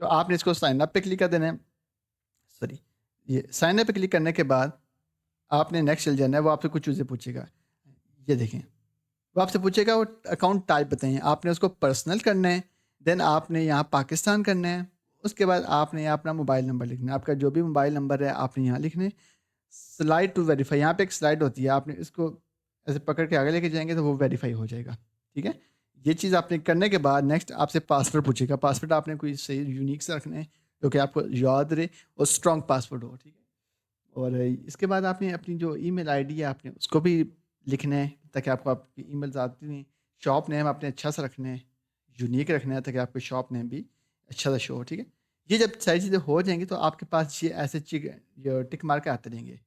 तो आपने इसको साइन अप पे क्लिक कर देना है। सॉरी, ये साइन अप पे क्लिक करने के बाद आपने नेक्स्ट चल जाना है। वो आपसे कुछ चीज़ें पूछेगा, ये देखें। वो आपसे पूछेगा वो अकाउंट टाइप बताएं, आपने उसको पर्सनल करना है। देन आपने यहाँ पाकिस्तान करना है। उसके बाद आपने यहाँ अपना मोबाइल नंबर लिखना है, आपका जो भी मोबाइल नंबर है आपने यहाँ लिखना है। स्लाइड टू वेरीफाई, यहाँ पे एक स्लाइड होती है, आपने इसको ऐसे पकड़ के आगे लेके जाएंगे तो वो वेरीफाई हो जाएगा, ठीक है। ये चीज़ आपने करने के बाद नेक्स्ट आपसे पासवर्ड पूछेगा। पासवर्ड आपने कोई सही यूनिक से रखना है जो कि आपको याद रहे और स्ट्रॉन्ग पासवर्ड हो, ठीक है। और इसके बाद आपने अपनी जो ईमेल आईडी है आपने उसको भी लिखना है, ताकि आपको आपकी ईमेल्स आती नहीं। शॉप नेम आपने अच्छा सा रखना है, यूनिक रखना है, ताकि आपके शॉप नेम भी अच्छा सा शो हो, ठीक है। ये जब सारी चीज़ें हो जाएंगी तो आपके पास ये ऐसे टिक मार के आते रहेंगे।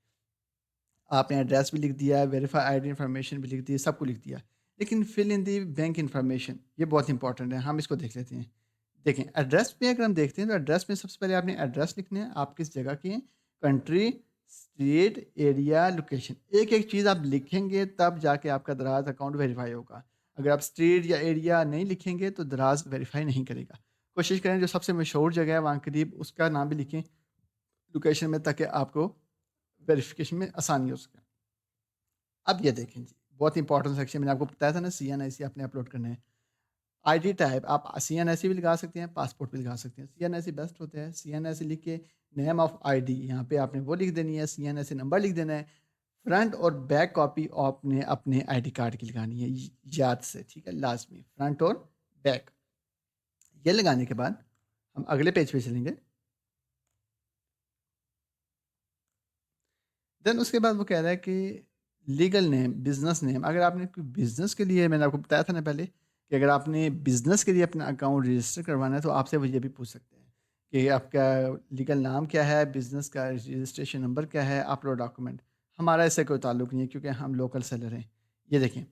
आपने एड्रेस भी लिख दिया है, वेरीफाई आईडी इन्फॉर्मेशन भी लिख दी है, सब कुछ लिख दिया। लेकिन fill in the bank information, ये बहुत इंपॉर्टेंट है, हम इसको देख लेते हैं। देखें, एड्रेस में अगर हम देखते हैं तो एड्रेस में सबसे पहले आपने एड्रेस लिखना है, आप किस जगह के हैं, कंट्री, स्टेट, एरिया, लोकेशन। एक एक चीज़ आप लिखेंगे तब जाके आपका दराज अकाउंट वेरीफाई होगा। अगर आप स्टेट या एरिया नहीं लिखेंगे तो दराज वेरीफाई नहीं करेगा। कोशिश करें जो सबसे मशहूर जगह है वहाँ करीब उसका नाम भी लिखें लोकेशन में, ताकि आपको वेरिफिकेशन में आसानी हो सके। अब ये देखें जी, बहुत इंपॉर्टेंट सेक्शन मैंने आपको बताया था ना, CNIC आपने अपलोड करना है। आईडी टाइप आप CNIC भी लगा सकते हैं, पासपोर्ट भी लगा सकते हैं। CNIC बेस्ट होता है। CNIC लिख के नेम ऑफ आईडी यहाँ पे आपने वो लिख देनी है, CNIC नंबर लिख देना है। फ्रंट और बैक कॉपी आपने अपने आईडी कार्ड की लगानी है, याद से, ठीक है। लास्ट में फ्रंट और बैक, ये लगाने के बाद हम अगले पेज पे चलेंगे। देन उसके बाद वो कह रहा है कि लीगल नेम, बिजनेस नेम। अगर आपने कोई बिजनेस के लिए, मैंने आपको बताया था ना पहले कि अगर आपने बिजनेस के लिए अपना अकाउंट रजिस्टर करवाना है तो आपसे वो ये भी पूछ सकते हैं कि आपका लीगल नाम क्या है, बिजनेस का रजिस्ट्रेशन नंबर क्या है, अपलोड डॉक्यूमेंट। हमारा इससे कोई ताल्लुक नहीं है, क्योंकि हम लोकल सेलर हैं। ये देखें,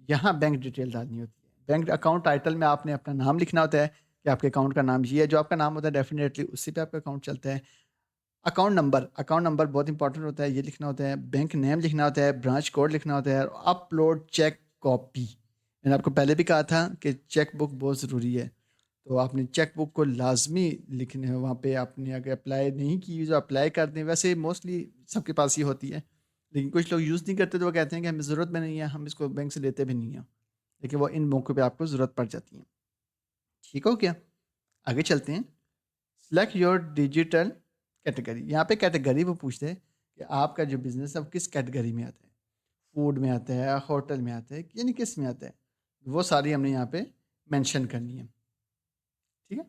यहाँ बैंक डिटेल डालनी होती है। बैंक अकाउंट टाइटल में आपने अपना नाम लिखना होता है कि आपके अकाउंट का नाम ये है। जो आपका नाम होता है डेफिनेटली उसी पे आपका अकाउंट चलता है। अकाउंट नंबर बहुत इंपॉर्टेंट होता है, ये लिखना होता है। बैंक नेम लिखना होता है, ब्रांच कोड लिखना होता है, और अपलोड चेक कॉपी। मैंने आपको पहले भी कहा था कि चेक बुक बहुत ज़रूरी है। तो आपने चेक बुक को लाजमी लिखने है वहाँ पे। आपने अगर अप्लाई नहीं की, जो अप्लाई कर दें, वैसे मोस्टली सबके पास ही होती है, लेकिन कुछ लोग यूज़ नहीं करते, तो वो कहते हैं कि हमें ज़रूरत में नहीं है, हम इसको बैंक से लेते भी नहीं हैं, लेकिन वो इन मौक़ों पे आपको ज़रूरत पड़ जाती है। ठीक हो गया? आगे चलते हैं। Select your digital category. यहाँ पे कैटेगरी वो पूछते हैं कि आपका जो बिज़नेस है वो किस कैटेगरी में आता है। फूड में आता है, होटल में आता है, यानी किस में आता है? वो सारी हमने यहाँ पे मेंशन करनी है। ठीक है?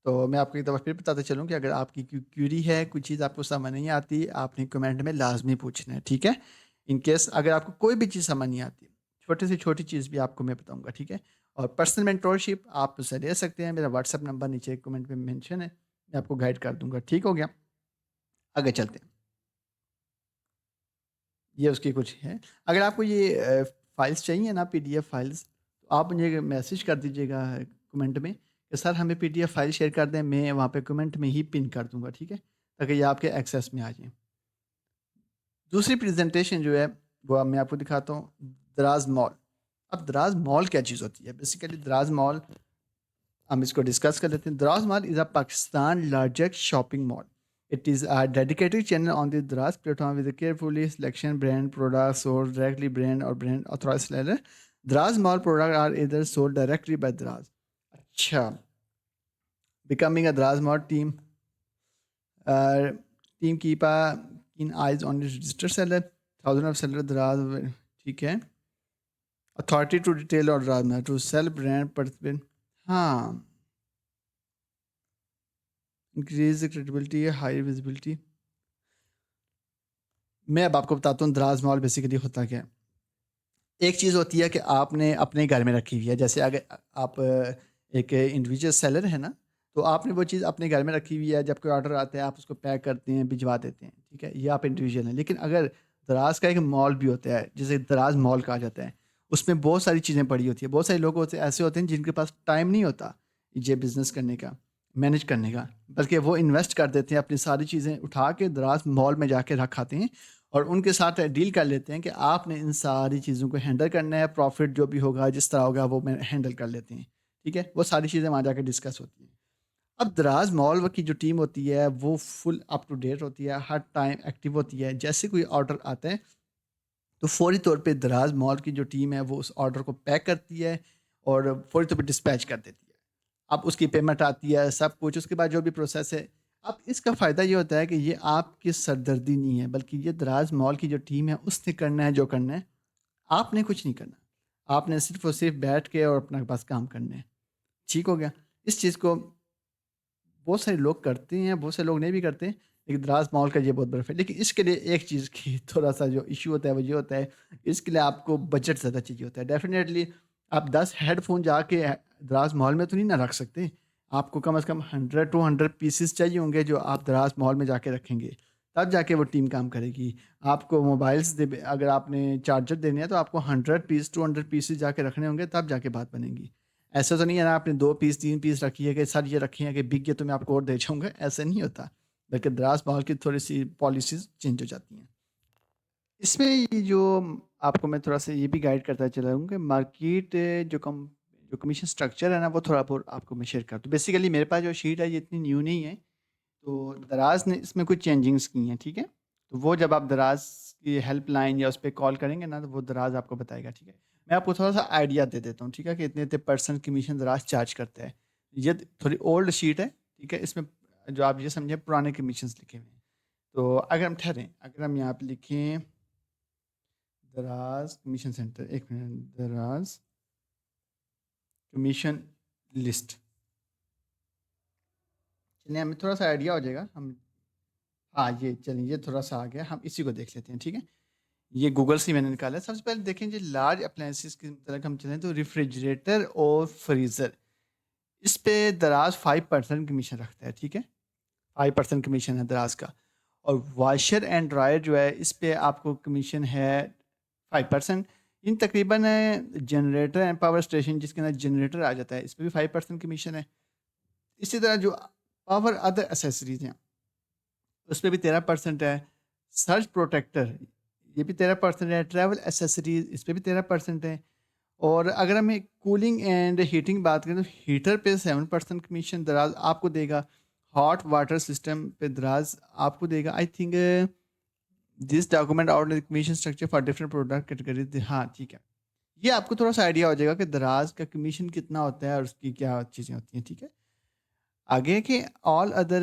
तो मैं आपको एक दफ़ा फिर बताते चलूँ कि अगर आपकी क्यूरी है, कोई चीज़ आपको समझ नहीं आती, आपने कमेंट में लाज़मी पूछना है, ठीक है? इन केस अगर आपको कोई भी चीज़ समझ नहीं आती, छोटी से छोटी चीज़ भी आपको मैं बताऊँगा, ठीक है? और पर्सनल मेंटोरशिप आप मुझसे ले सकते हैं, मेरा व्हाट्सएप नंबर नीचे कमेंट में मेंशन है, मैं आपको गाइड कर दूँगा, ठीक हो गया? आगे चलते हैं। ये उसकी कुछ है। अगर आपको ये फ़ाइल्स चाहिए ना, पीडीएफ फ़ाइल्स, तो आप मुझे मैसेज कर दीजिएगा कमेंट में कि सर हमें पीडीएफ फ़ाइल शेयर कर दें, मैं वहाँ पे कमेंट में ही पिन कर दूँगा, ठीक है? ताकि ये आपके एक्सेस में आ जाए। दूसरी प्रेज़ेंटेशन जो है, वो अब मैं आपको दिखाता हूँ, दराज़ मॉल। अब दराज़ मॉल क्या चीज़ होती है? बेसिकली दराज़ मॉल, हम इसको डिस्कस कर लेते हैं। Daraz Mall is a Pakistan largest shopping mall. It is a dedicated channel on the Daraz platform with a carefully selection brand products sold directly brand or brand authorized seller. Daraz Mall products are either sold directly by Daraz. अच्छा, becoming a Daraz Mall team, team keep a keen eyes on the registered seller. Thousands of seller Daraz, ठीक है. Authority to retail or Daraz Mall to sell brand participant. हाँ, increase the credibility, high visibility. मैं अब आपको बताता हूँ दराज mall basically होता क्या है। एक चीज़ होती है कि आपने अपने घर में रखी हुई है, जैसे अगर आप एक इंडिविजुअल सेलर है ना, तो आपने वो चीज़ अपने घर में रखी हुई है, जब कोई ऑर्डर आता है आप उसको पैक करते हैं, भिजवा देते हैं, ठीक है? ये आप इंडिविजुअल हैं। लेकिन अगर दराज का एक मॉल भी होता है, जिसे दराज मॉल कहा जाता है, उसमें बहुत सारी चीज़ें पड़ी होती हैं। बहुत सारे लोग होते ऐसे होते हैं जिनके पास टाइम नहीं होता ये बिज़नेस करने का, मैनेज करने का, बल्कि वो इन्वेस्ट कर देते हैं, अपनी सारी चीज़ें उठा के दराज मॉल में जाके रख आते हैं और उनके साथ डील कर लेते हैं कि आपने इन सारी चीज़ों को हैंडल करना है, प्रॉफ़िट जो भी होगा, जिस तरह होगा वो मैं हैंडल कर लेते हैं, ठीक है? वो सारी चीज़ें वहाँ जाके डिस्कस होती हैं। अब दराज मॉल की जो टीम होती है वो फुल अप टू डेट होती है, हर टाइम एक्टिव होती है। जैसे कोई ऑर्डर आता है तो फौरी तौर पे दराज मॉल की जो टीम है वो उस ऑर्डर को पैक करती है और फौरी तौर पे डिस्पैच कर देती है। अब उसकी पेमेंट आती है, सब कुछ, उसके बाद जो भी प्रोसेस है। अब इसका फ़ायदा ये होता है कि ये आपकी सरदर्दी नहीं है, बल्कि ये दराज मॉल की जो टीम है उसने करना है जो करना है, आपने कुछ नहीं करना। आपने सिर्फ़ और सिर्फ़ बैठ के और अपना बस काम करने हैं। ठीक हो गया? इस चीज़ को बहुत सारे लोग करते हैं, बहुत सारे लोग नहीं भी करते, लेकिन दराज मॉल का ये बहुत बड़ा है। लेकिन इसके लिए एक चीज़ की थोड़ा-सा जो इश्यू होता है वो ये होता है, इसके लिए आपको बजट ज़्यादा चाहिए होता है। डेफ़िनेटली आप 10 हेडफ़ोन जाके दराज मॉल में तो नहीं ना रख सकते। आपको कम से कम 100 टू 100 पीसेस चाहिए होंगे जो आप दराज मॉल में जाके रखेंगे, तब जाके वो टीम काम करेगी। आपको मोबाइल्स दे अगर आपने चार्जर देने हैं तो आपको 100 पीस 200 पीसेस जाके रखने होंगे, तब जाके बात बनेगी। ऐसा तो नहीं है ना आपने 2 पीस 3 पीस रखी है कि सर ये रखे हैं कि बिक गए तो मैं आपको और दे जाऊँगा, ऐसा नहीं होता। बल्कि दराज़ माल की थोड़ी-सी पॉलिसीज़ चेंज हो जाती हैं। इसमें ये जो आपको मैं थोड़ा-सा ये भी गाइड करता चला हूँ कि मार्केट जो कमीशन स्ट्रक्चर है ना वो थोड़ा बहुत आपको मैं शेयर कर दूँ। बेसिकली मेरे पास जो शीट है ये इतनी न्यू नहीं है, तो दराज़ ने इसमें कुछ चेंजिंग्स की हैं, ठीक है? तो वो जब आप दराज़ की हेल्पलाइन या उस पे कॉल करेंगे ना, तो वो दराज़ आपको बताएगा, ठीक है? मैं आपको थोड़ा-सा आइडिया दे देता हूँ, ठीक है? कि इतने-इतने परसेंट कमीशन दराज़ चार्ज करता है। ये थोड़ी ओल्ड शीट है, ठीक है? इसमें जो आप ये समझिए पुराने कमीशंस लिखे हुए हैं। तो अगर हम ठहरें, अगर हम यहाँ पे लिखें दराज़ कमीशन सेंटर, 1 मिनट, दराज़ कमीशन लिस्ट। चलिए हमें थोड़ा-सा आइडिया हो जाएगा, हम हाँ, ये चलिए ये थोड़ा-सा आ गया, हम इसी को देख लेते हैं, ठीक है? ये गूगल से मैंने निकाला है। सबसे पहले देखें जो लार्ज अप्लायंसेस की तरफ हम चलें तो रेफ्रिजरेटर और फ्रीज़र, इस पे दराज़ 5% कमीशन रखता है, ठीक है? 5% कमीशन है दराज़ का। और वॉशर एंड ड्रायर जो है इस पे आपको कमीशन है 5%। इन तकरीबन जनरेटर एंड पावर स्टेशन जिसके अंदर जनरेटर आ जाता है, इस पे भी 5% कमीशन है। इसी तरह जो पावर अदर एक्सेसरीज़ हैं उस पे भी 13% है। सर्ज प्रोटेक्टर ये भी 13% है। ट्रैवल एक्सेसरीज़ इस पे भी 13% है। और अगर हमें कूलिंग एंड हीटिंग बात करें तो हीटर पे 7% कमीशन दराज आपको देगा। हॉट वाटर सिस्टम पे दराज आपको देगा। I think this document out commission structure for different product category. हाँ ठीक है, ये आपको थोड़ा सा आइडिया हो जाएगा कि दराज का कमीशन कितना होता है और उसकी क्या चीज़ें होती हैं। ठीक है, आगे के ऑल अदर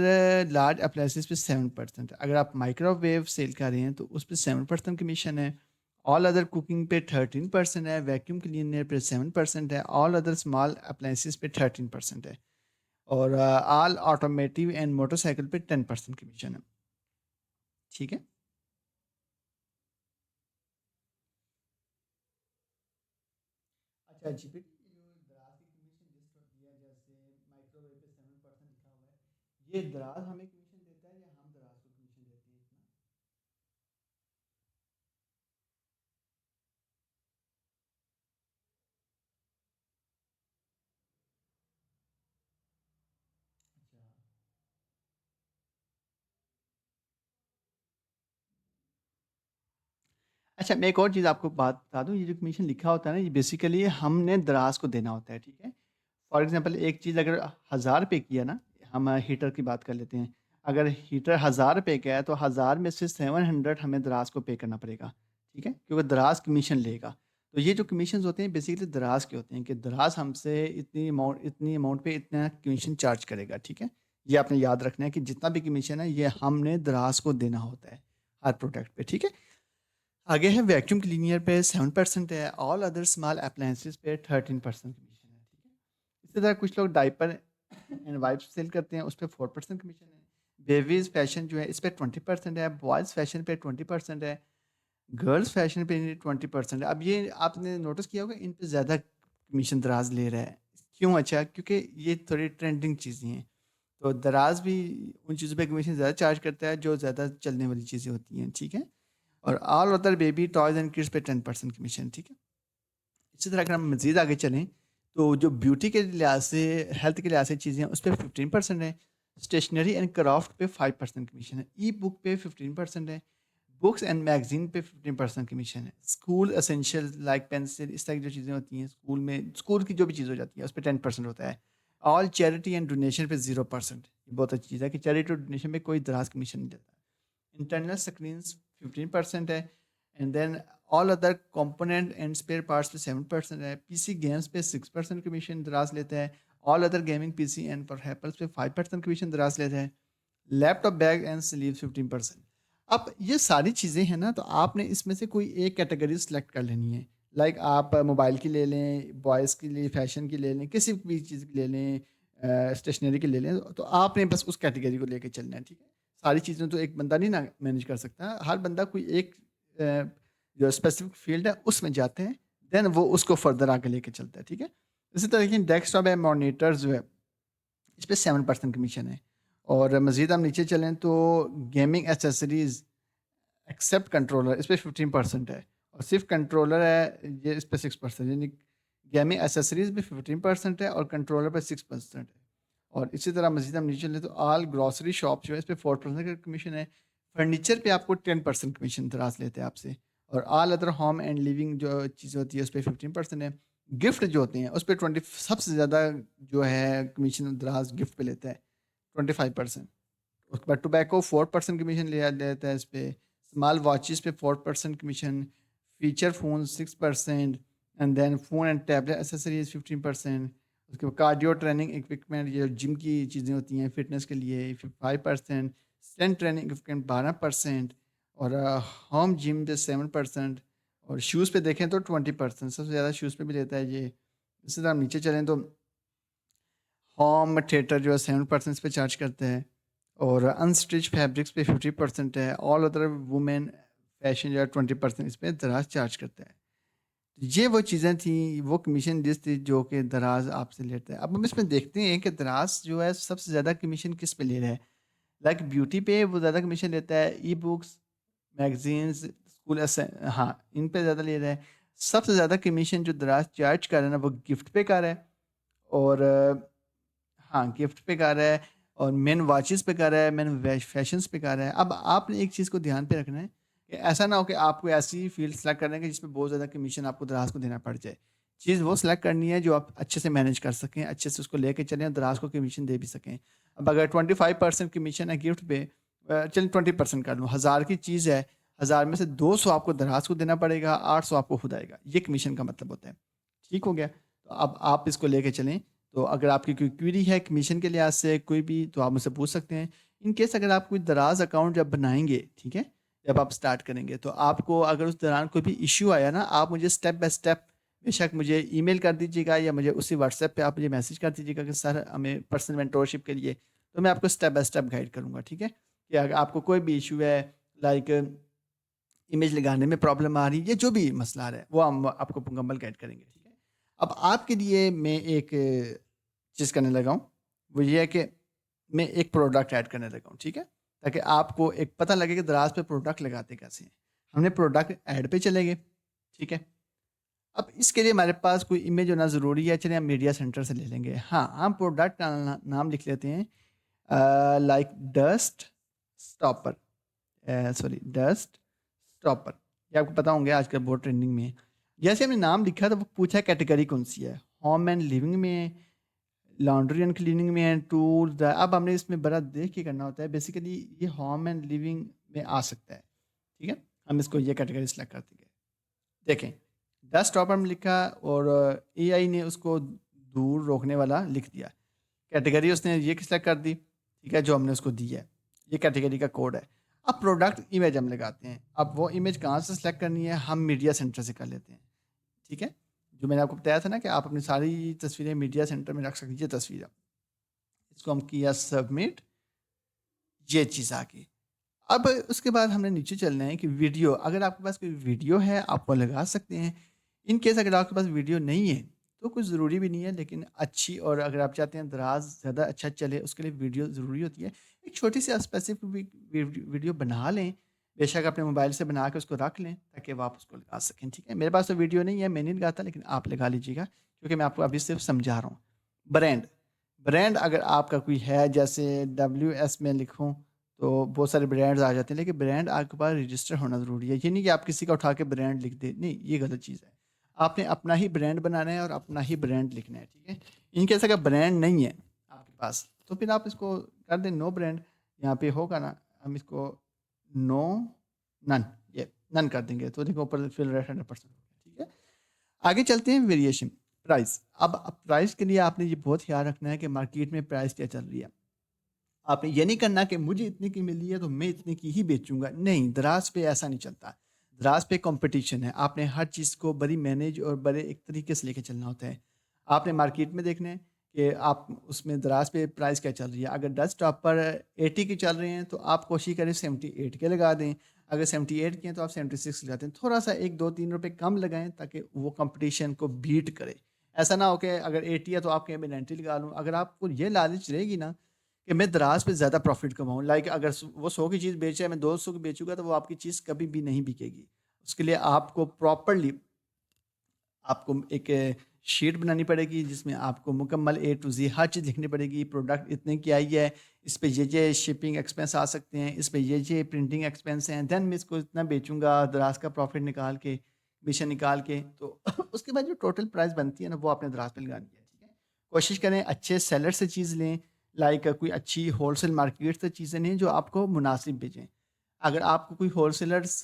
लार्ज अप्लायंसेस पे 7%। अगर आप माइक्रोवेव सेल कर रहे हैं तो उस पर 7% कमीशन है। ऑल अदर कुकिंग पे 13% है। वैक्यूम क्लीनर पे 7% है। ऑल अदर स्मॉल अप्लायंसेस पे 13% है। और ऑल ऑटोमेटिव एंड मोटरसाइकिल पे 10% कमीशन है। ठीक है, अच्छा जीपीटी जो दराज की कमीशन जिस पर दिया, जैसे माइक्रोवेव पे 7% लिखा हुआ है, ये दराज हमें कमीशन देता है या हम दराज को कमीशन देते हैं इतना? अच्छा, अच्छा, मैं एक और चीज़ आपको बात बता दूँ, ये जो कमीशन लिखा होता है ना, ये बेसिकली हमने दराज को देना होता है, ठीक है? फॉर एग्ज़ाम्पल एक चीज़ अगर 1000 रुपए की है ना, हम हीटर की बात कर लेते हैं। अगर हीटर 1000 रुपए का है तो 1000 में से 700 हमें दराज को पे करना पड़ेगा, ठीक है? क्योंकि दराज कमीशन लेगा। तो ये जो कमीशंस होते हैं बेसिकली दराज के होते हैं कि दराज हमसे इतनी अमाउंट पे इतना कमीशन चार्ज करेगा, ठीक है? ये आपने याद रखना है कि जितना भी कमीशन है ये हमने दराज को देना होता है, हर प्रोडक्ट पे, ठीक है? आगे है वैक्यूम क्लीनर पे 7% है। ऑल अदर स्मॉल अप्लायंसेस पे 13% कमीशन है, ठीक है? इसी तरह कुछ लोग डायपर एंड वाइप्स सेल करते हैं, उस पे 4% कमीशन है। बेबीज फैशन जो है इस पे 20% है। बॉयज़ फैशन पे 20% है। गर्ल्स फैशन पे 20% है। अब ये आपने नोटिस किया होगा, इन पे ज़्यादा कमीशन दराज ले रहा है। क्यों? अच्छा, क्योंकि ये थोड़ी ट्रेंडिंग चीज़ें हैं। तो दराज भी उन चीज़ों पे कमीशन ज़्यादा चार्ज करता है जो ज़्यादा चलने वाली चीज़ें होती हैं, ठीक है? और all other baby toys and kids पे 10% कमीशन, ठीक है? इसी तरह अगर हम मज़ीद आगे चलें तो जो ब्यूटी के लिहाज से, हेल्थ के लिहाज से चीज़ें हैं उस पे 15% है। स्टेशनरी एंड क्राफ्ट पे 5% कमीशन है। ई बुक पे 15% है। बुक्स एंड मैगजीन पे 15% कमीशन है। स्कूल एसेंशियल लाइक पेंसिल, इस तरह की जो चीज़ें होती हैं स्कूल में, स्कूल की जो भी चीज़ हो जाती है उस पे 10% होता है। ऑल चैरिटी एंड डोनेशन पे 0%। ये बहुत अच्छी चीज़ है कि चैरिटी और डोनेशन में कोई दराज कमीशन नहीं देता। इंटरनल स्क्रीन्स 15% है। And then all other component and spare parts पे 7% है। पीसी गेम्स पे 6% कमीशन दराज लेता है। All other gaming PC and peripherals पे 5% कमीशन दराज लेता है। Laptop bag and sleeve 15%। अब ये सारी चीज़ें हैं ना, तो आपने इसमें से कोई एक कैटेगरी सेलेक्ट कर लेनी है। लाइक आप मोबाइल की ले लें, बॉयज़ के लिए फैशन की ले लें, किसी भी चीज़ की ले लें, स्टेशनरी की ले लें, तो आपने बस उस कैटेगरी को लेके चलना है, ठीक है? सारी चीज़ें तो एक बंदा नहीं ना मैनेज कर सकता। हर बंदा कोई एक जो स्पेसिफिक फील्ड है उसमें जाते हैं, देन वो उसको फर्दर आगे लेके चलता है, ठीक है? इसी तरीके डेस्कटॉप है, मॉनिटर्स जो है इस पे 7% कमीशन है। और मज़ीद हम नीचे चलें तो गेमिंग एसेसरीज़ एक्सेप्ट कंट्रोलर इस पे 15% है। और सिर्फ कंट्रोलर है ये इस पे 6%, यानी गेमिंग एसेसरीज़ में 15% है और कंट्रोलर पे 6% है। और इसी तरह मज़ीद हम नीचे चलें तो ऑल ग्रॉसरी शॉप जो है इस पे 4% का कमीशन है। फर्नीचर पे आपको 10% कमीशन दराज लेते हैं आपसे। और all other home and living जो चीज़ें होती है उस पे 15% है। गिफ्ट जो होते हैं उस पे 20 सबसे ज़्यादा जो है कमीशन दराज गिफ्ट पे लेता है, 25%। उसके बाद टोबैको 4% कमीशन लिया लेता है इस पे। स्मॉल वॉचेस पे 4% कमीशन। Feature phone 6%। And then phone and tablet accessories 15%। उसके बाद कार्डियो ट्रेनिंग इक्विपमेंट, ये जिम की चीज़ें होती हैं फिटनेस के लिए, 5%। Strength training equipment 12%। और होम जिम पे 7%। और शूज़ पे देखें तो 20%, सबसे ज़्यादा शूज़ पे भी लेता है ये। इसी तरह हम नीचे चलें तो होम थिएटर जो है 7% पे चार्ज करते हैं। और अनस्टिच फैब्रिक्स पे 50% है। ऑल अदर वुमेन फैशन जो है 20% इस पे दराज चार्ज करता है। ये वो चीज़ें थी, वो कमीशन लिस्ट थी जो कि दराज आपसे लेता है। अब हम इसमें देखते हैं कि दराज जो है सबसे ज़्यादा कमीशन किस पे ले रहा है। लाइक ब्यूटी पे वो ज़्यादा कमीशन लेता है। ई बुक्स, मैगजीन्स, स्कूल हाँ, इन पे ज़्यादा ले रहा है। सबसे ज़्यादा कमीशन जो दराज चार्ज कर रहा है ना वो गिफ्ट पे कर रहा है। और हाँ, गिफ्ट पे कर रहा है। और मेन वॉचेस पे कर रहा है, मेन फैशंस पे कर रहा है। अब आपने एक चीज़ को ध्यान पे रखना है कि ऐसा ना हो कि आपको ऐसी फील्ड सेलेक्ट करना है कि जिसमें बहुत ज़्यादा कमीशन आपको दराज को देना पड़ जाए। चीज़ वो सिलेक्ट करनी है जो आप अच्छे से मैनेज कर सकें, अच्छे से उसको लेके चलें और दराज को कमीशन दे भी सकें। अब अगर 25% कमीशन है गिफ्ट पे, चलिए 20% कर लूँ, 1000 की चीज़ है, 1000 में से 200 आपको दराज को देना पड़ेगा, 800 आपको खुद आएगा। ये कमीशन का मतलब होता है। ठीक हो गया? तो अब आप इसको लेके चलें। तो अगर आपकी कोई क्वेरी है कमीशन के लिहाज से कोई भी, तो आप मुझसे पूछ सकते हैं। इन केस अगर आप कोई दराज अकाउंट जब बनाएँगे, ठीक है? जब आप स्टार्ट करेंगे, तो आपको अगर उस दौरान कोई भी इश्यू आया ना, आप मुझे स्टेप बाय स्टेप बेशक मुझे ईमेल कर दीजिएगा या मुझे उसी व्हाट्सएप पे आप मुझे मैसेज कर दीजिएगा कि सर हमें पर्सनल मेंटोरशिप के लिए, तो मैं आपको स्टेप बाय स्टेप गाइड करूँगा, ठीक है? कि अगर आपको कोई भी इश्यू है, लाइक इमेज लगाने में प्रॉब्लम आ रही है, जो भी मसला आ रहा है, वो हम आपको मुकम्मल गाइड करेंगे, ठीक है? अब आपके लिए मैं एक चीज़ करने लगा हूँ, वो ये है कि मैं एक प्रोडक्ट ऐड करने लगा हूँ, ठीक है? ताकि आपको एक पता लगे कि दराज पे प्रोडक्ट लगाते कैसे हैं। हमने प्रोडक्ट ऐड पे चले गए, ठीक है? अब इसके लिए हमारे पास कोई इमेज होना ज़रूरी है, चलिए हम मीडिया सेंटर से ले लेंगे। हाँ, हम प्रोडक्ट का नाम लिख लेते हैं like dust stopper, sorry dust stopper. ये आपको पता होंगे आजकल बहुत ट्रेंडिंग में है। जैसे हमने नाम लिखा तो वो पूछा कैटेगरी कौन-सी है? होम एंड लिविंग में है, लॉन्ड्री एंड क्लीनिंग में है, टूल्स द, अब हमने इसमें बड़ा देख के करना होता है। बेसिकली ये होम एंड लिविंग में आ सकता है, ठीक है? हम इसको ये कैटेगरी सेलेक्ट कर देंगे। देखें, डस्ट स्टॉपर में लिखा और एआई ने उसको दूर रोकने वाला लिख दिया। कैटेगरी उसने ये सिलेक्ट कर दी, ठीक है, जो हमने उसको दी है। ये कैटेगरी का कोड है। अब प्रोडक्ट इमेज हम लगाते हैं। अब वो इमेज कहाँ से सिलेक्ट करनी है? हम मीडिया सेंटर से कर लेते हैं, ठीक है? जो मैंने आपको बताया था ना कि आप अपनी सारी तस्वीरें मीडिया सेंटर में रख सकते हैं। ये तस्वीर है, इसको हम किया सबमिट, ये चीज़ आ गई। अब उसके बाद हमने नीचे चलना है कि वीडियो, अगर आपके पास कोई वीडियो है आप वो लगा सकते हैं। इन केस अगर आपके पास वीडियो नहीं है तो कुछ ज़रूरी भी नहीं है, लेकिन अच्छी, और अगर आप चाहते हैं दराज ज़्यादा अच्छा चले उसके लिए वीडियो ज़रूरी होती है। एक छोटी सी स्पेसिफिक वीडियो बना लें, बेशक अपने मोबाइल से बना के उसको रख लें ताकि वो आप उसको लगा सकें, ठीक है? मेरे पास तो वीडियो नहीं है, मैं नहीं लगाता, लेकिन आप लगा लीजिएगा क्योंकि मैं आपको अभी सिर्फ समझा रहा हूँ। ब्रांड, ब्रांड अगर आपका कोई है, जैसे WS में लिखूँ तो बहुत सारे ब्रांड्स आ जाते हैं, लेकिन ब्रांड आपके पास रजिस्टर होना ज़रूरी है। ये नहीं कि आप किसी का उठा के ब्रांड लिख दें, नहीं, ये गलत चीज़ है। आपने अपना ही ब्रांड बनाना है और अपना ही ब्रांड लिखना है, ठीक है? इन केस अगर ब्रांड नहीं है आपके पास, तो फिर आप इसको कर दें नो ब्रांड। यहाँ पे होगा ना, हम इसको नो, नन, ये नन कर देंगे तो देखो ऊपर फिल रेट 100%, ठीक है? आगे चलते हैं वेरिएशन, प्राइस। अब प्राइस के लिए आपने ये बहुत ख्याल रखना है कि मार्केट में प्राइस क्या चल रही है। आपने ये नहीं करना कि मुझे इतने की मिली है तो मैं इतने की ही बेचूँगा। नहीं, दराज पे ऐसा नहीं चलता। दराज पे कॉम्पिटिशन है। आपने हर चीज़ को बड़ी मैनेज और बड़े एक तरीके से लेके चलना होता है। आपने मार्केट में देखना है कि आप उसमें दराज पे प्राइस क्या चल रही है। अगर डेस्कटॉप पर 80 के चल रहे हैं तो आप कोशिश करें 78 के लगा दें। अगर 78 के हैं तो आप 76 लगाते हैं। थोड़ा-सा 1, 2, 3 रुपए कम लगाएँ ताकि वो कॉम्पिटिशन को बीट करे। ऐसा ना हो कि अगर 80 है तो आप कहें मैं 90 लगा लूँ। अगर आपको ये लालच रहेगी ना कि मैं दराज पे ज़्यादा प्रॉफ़िट कमाऊँ, लाइक अगर वो 100 की चीज़ बेच रहा है, मैं 200 की बेचूँगा, तो वो आपकी चीज़ कभी भी नहीं बिकेगी। उसके लिए आपको प्रॉपरली आपको एक शीट बनानी पड़ेगी जिसमें आपको मुकम्मल ए टू ज़ेड हर चीज़ लिखनी पड़ेगी। प्रोडक्ट इतने की आई है, इस पे ये शिपिंग एक्सपेंस आ सकते हैं, इस पे ये प्रिंटिंग एक्सपेंस हैं, देन मैं इसको इतना बेचूँगा दराज का प्रॉफ़िट निकाल के, कमीशन निकाल के, तो उसके बाद जो टोटल प्राइस बनती है ना, वो आपने दराज पे लगानी है, ठीक है? कोशिश करें अच्छे सेलर से चीज़ लें, लाइक कोई अच्छी होलसेल मार्केट से चीज़ें लें जो आपको मुनासिब बेचें। अगर आपको कोई होलसेलर्स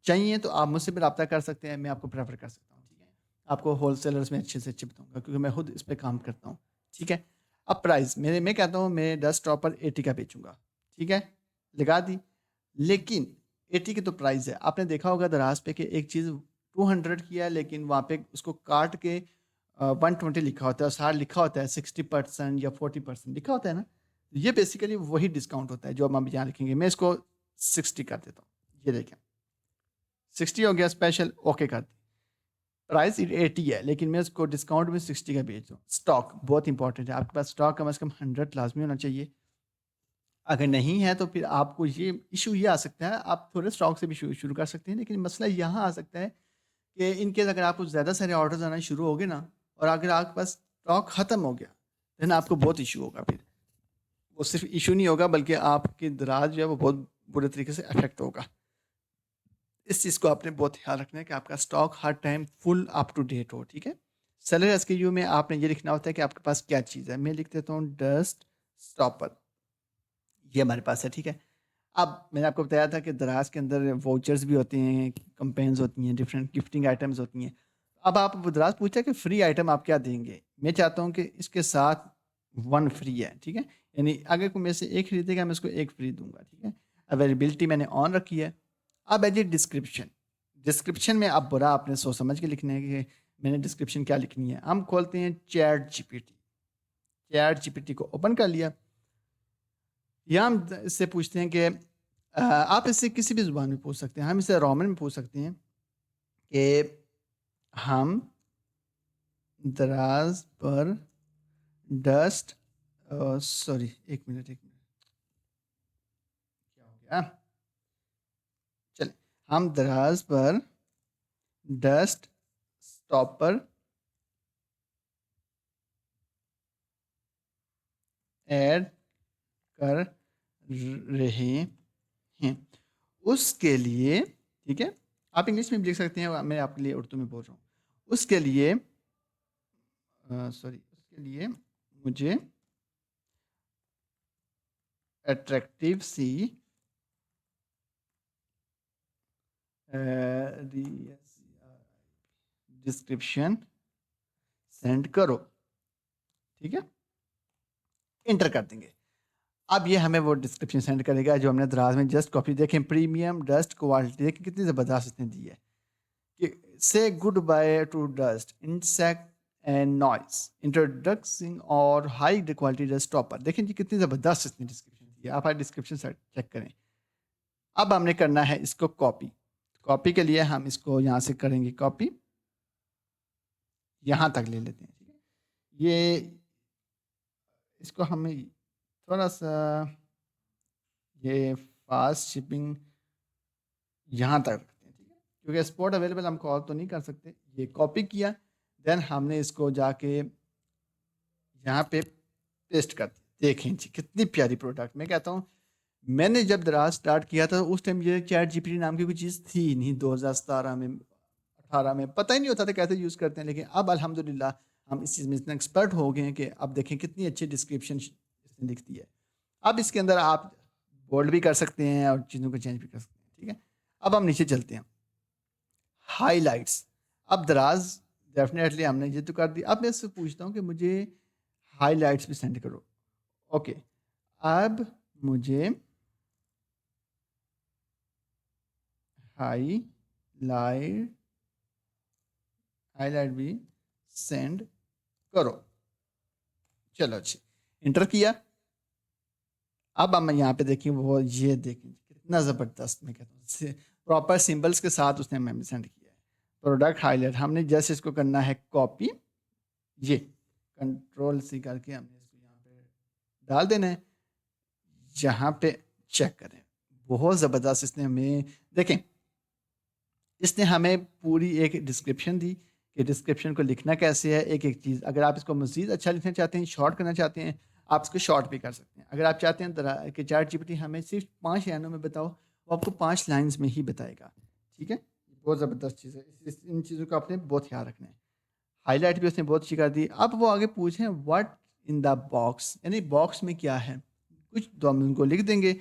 चाहिए तो आप मुझसे भी रब्ता कर सकते हैं, मैं आपको प्रेफ़र कर सकता हूँ, ठीक है? आपको होलसेलर्स में अच्छे से अच्छे बताऊँगा क्योंकि मैं खुद इस पे काम करता हूँ, ठीक है? अब प्राइस मैं कहता हूँ मैं डेस्कटॉप पर 80 का बेचूँगा, ठीक है? लगा दी, लेकिन 80 की तो प्राइस है। आपने देखा होगा दराज पे कि एक चीज़ 200 की है, लेकिन वहाँ पे उसको काट के 120 लिखा होता है और साथ लिखा होता है 60% या 40% लिखा होता है ना? ये बेसिकली वही डिस्काउंट होता है जो हम अभी यहाँ लिखेंगे। मैं इसको 60 कर देता हूँ, ये देखें। 60 हो गया स्पेशल, ओके कर दी। प्राइस 80 है, लेकिन मैं उसको डिस्काउंट में 60 का बेच रहा हूँ। स्टॉक बहुत इंपॉर्टेंट है, आपके पास स्टॉक कम से कम 100 लाज़मी होना चाहिए। अगर नहीं है तो फिर आपको ये इश्यू ये आ सकता है, आप थोड़े स्टॉक से भी शुरू कर सकते हैं, लेकिन मसला यहाँ आ सकता है कि इन केस अगर आपको ज़्यादा सारे ऑर्डर्स आना शुरू हो गए ना, और अगर आपके पास स्टॉक ख़त्म हो गया, देन आपको बहुत इश्यू होगा फिर। वो सिर्फ इश्यू नहीं होगा बल्कि आपकी दराज जो है वो बहुत बुरे तरीके से अफेक्ट होगा। इस चीज़ को आपने बहुत ख्याल रखना है कि आपका स्टॉक हर time full up to date हो, ठीक है? सेलर एसकेयू में आपने ये लिखना होता है कि आपके पास क्या चीज़ है। मैं लिख देता हूँ डस्ट स्टॉपर, ये हमारे पास है, ठीक है? अब मैंने आपको बताया था कि दराज के अंदर वाउचर्स भी होते हैं, कैम्पेन्स होती हैं, डिफरेंट गिफ्टिंग आइटम्स होती हैं। अब आप दराज पूछा कि फ्री आइटम आप क्या देंगे? मैं चाहता हूँ कि इसके साथ 1 फ्री है, ठीक है? यानी अगर कोई मेरे से 1 खरीदेगा मैं उसको 1 फ्री दूँगा, ठीक है? अवेलेबिलिटी मैंने ऑन रखी है। अब है जी डिस्क्रिप्शन। डिस्क्रिप्शन में अब बुरा आपने सोच समझ के लिखना है कि मैंने डिस्क्रिप्शन क्या लिखनी है। हम खोलते हैं चैट जीपीटी। चैट जीपीटी को ओपन कर लिया। या हम इससे पूछते हैं कि आप इससे किसी भी ज़ुबान में पूछ सकते हैं। हम इसे रोमन में पूछ सकते हैं कि हम दराज पर डस्ट सॉरी 1 मिनट, 1 मिनट, क्या हो गया? चलें, हम दराज पर डस्ट स्टॉपर ऐड कर रहे हैं। उसके लिए, ठीक है? आप इंग्लिश में भी लिख सकते हैं, मैं आपके लिए उर्दू में बोल रहा हूँ। उसके लिए उसके लिए मुझे अट्रैक्टिव सी डिस्क्रिप्शन सेंड करो, ठीक है? इंटर कर देंगे। अब ये हमें वो डिस्क्रिप्शन सेंड करेगा जो हमने दराज में जस्ट कॉपी देखें, प्रीमियम डस्ट क्वालिटी, देखिए कितनी ज़बरदस्त इसने दी है कि से good by two dust insect and noise introducing और हाई क्वालिटी डस्ट स्टॉपर। देखें जी कितनी ज़बरदस्त इसने डिस्क्रिप्शन दी है। आप डिस्क्रिप्शन चेक करें। अब हमने करना है इसको कॉपी। कॉपी के लिए हम इसको यहाँ से करेंगे कॉपी, यहाँ तक ले लेते हैं, ठीक है? ये इसको हमें थोड़ा सा ये फास्ट शिपिंग यहाँ तक रखते हैं, ठीक है? क्योंकि स्पॉट अवेलेबल हम कॉल तो नहीं कर सकते। ये कॉपी किया, देन हमने इसको जाके यहाँ पे पेस्ट कर दिया। देखें जी कितनी प्यारी प्रोडक्ट। मैं कहता हूँ मैंने जब दराज स्टार्ट किया था उस टाइम ये चैट जीपीटी नाम की कोई चीज़ थी नहीं। 2017 में 18 में पता ही नहीं होता था कैसे यूज़ करते हैं, लेकिन अब अल्हम्दुलिल्लाह हम इस चीज़ में इतना एक्सपर्ट हो गए हैं कि अब देखें कितनी अच्छी डिस्क्रिप्शन इसने लिखती है। अब इसके अंदर आप बोल्ड भी कर सकते हैं और चीज़ों को चेंज भी कर सकते हैं, ठीक है? अब हम नीचे चलते हैं, हाइलाइट्स। अब दराज डेफिनेटली हमने ये तो कर दी। अब मैं इससे पूछता हूँ कि मुझे हाइलाइट्स भी सेंड करो। ओके, अब मुझे हाईलाइट हाईलाइट भी सेंड करो। चलो जी, इंटर किया। अब हम यहाँ पे देखें, वो ये देखें कितना ज़बरदस्त। मैं कहता हूँ प्रॉपर सिंबल्स के साथ उसने हमें सेंड किया है। प्रोडक्ट हाईलाइट हमने जस्ट इसको करना है कॉपी, ये कंट्रोल सी करके हमने इसको यहाँ पे डाल देना है। यहाँ पे चेक करें, बहुत ज़बरदस्त इसने हमें देखें, इसने हमें पूरी एक डिस्क्रिप्शन दी कि डिस्क्रिप्शन को लिखना कैसे है, एक एक चीज़। अगर आप इसको मज़ीद अच्छा लिखना चाहते हैं, शॉर्ट करना चाहते हैं, आप इसको शॉर्ट भी कर सकते हैं। अगर आप चाहते हैं कि चैट जीपीटी हमें सिर्फ 5 लाइनों में बताओ, वो आपको 5 लाइन्स में ही बताएगा, ठीक है? बहुत ज़बरदस्त चीज़ है। इन चीज़ों का आपने बहुत ख्याल रखना है। हाईलाइट भी उसने बहुत अच्छी कर दी। अब वो आगे पूछें व्हाट इन द बॉक्स, यानी बॉक्स में क्या है? कुछ तो हम उनको लिख देंगे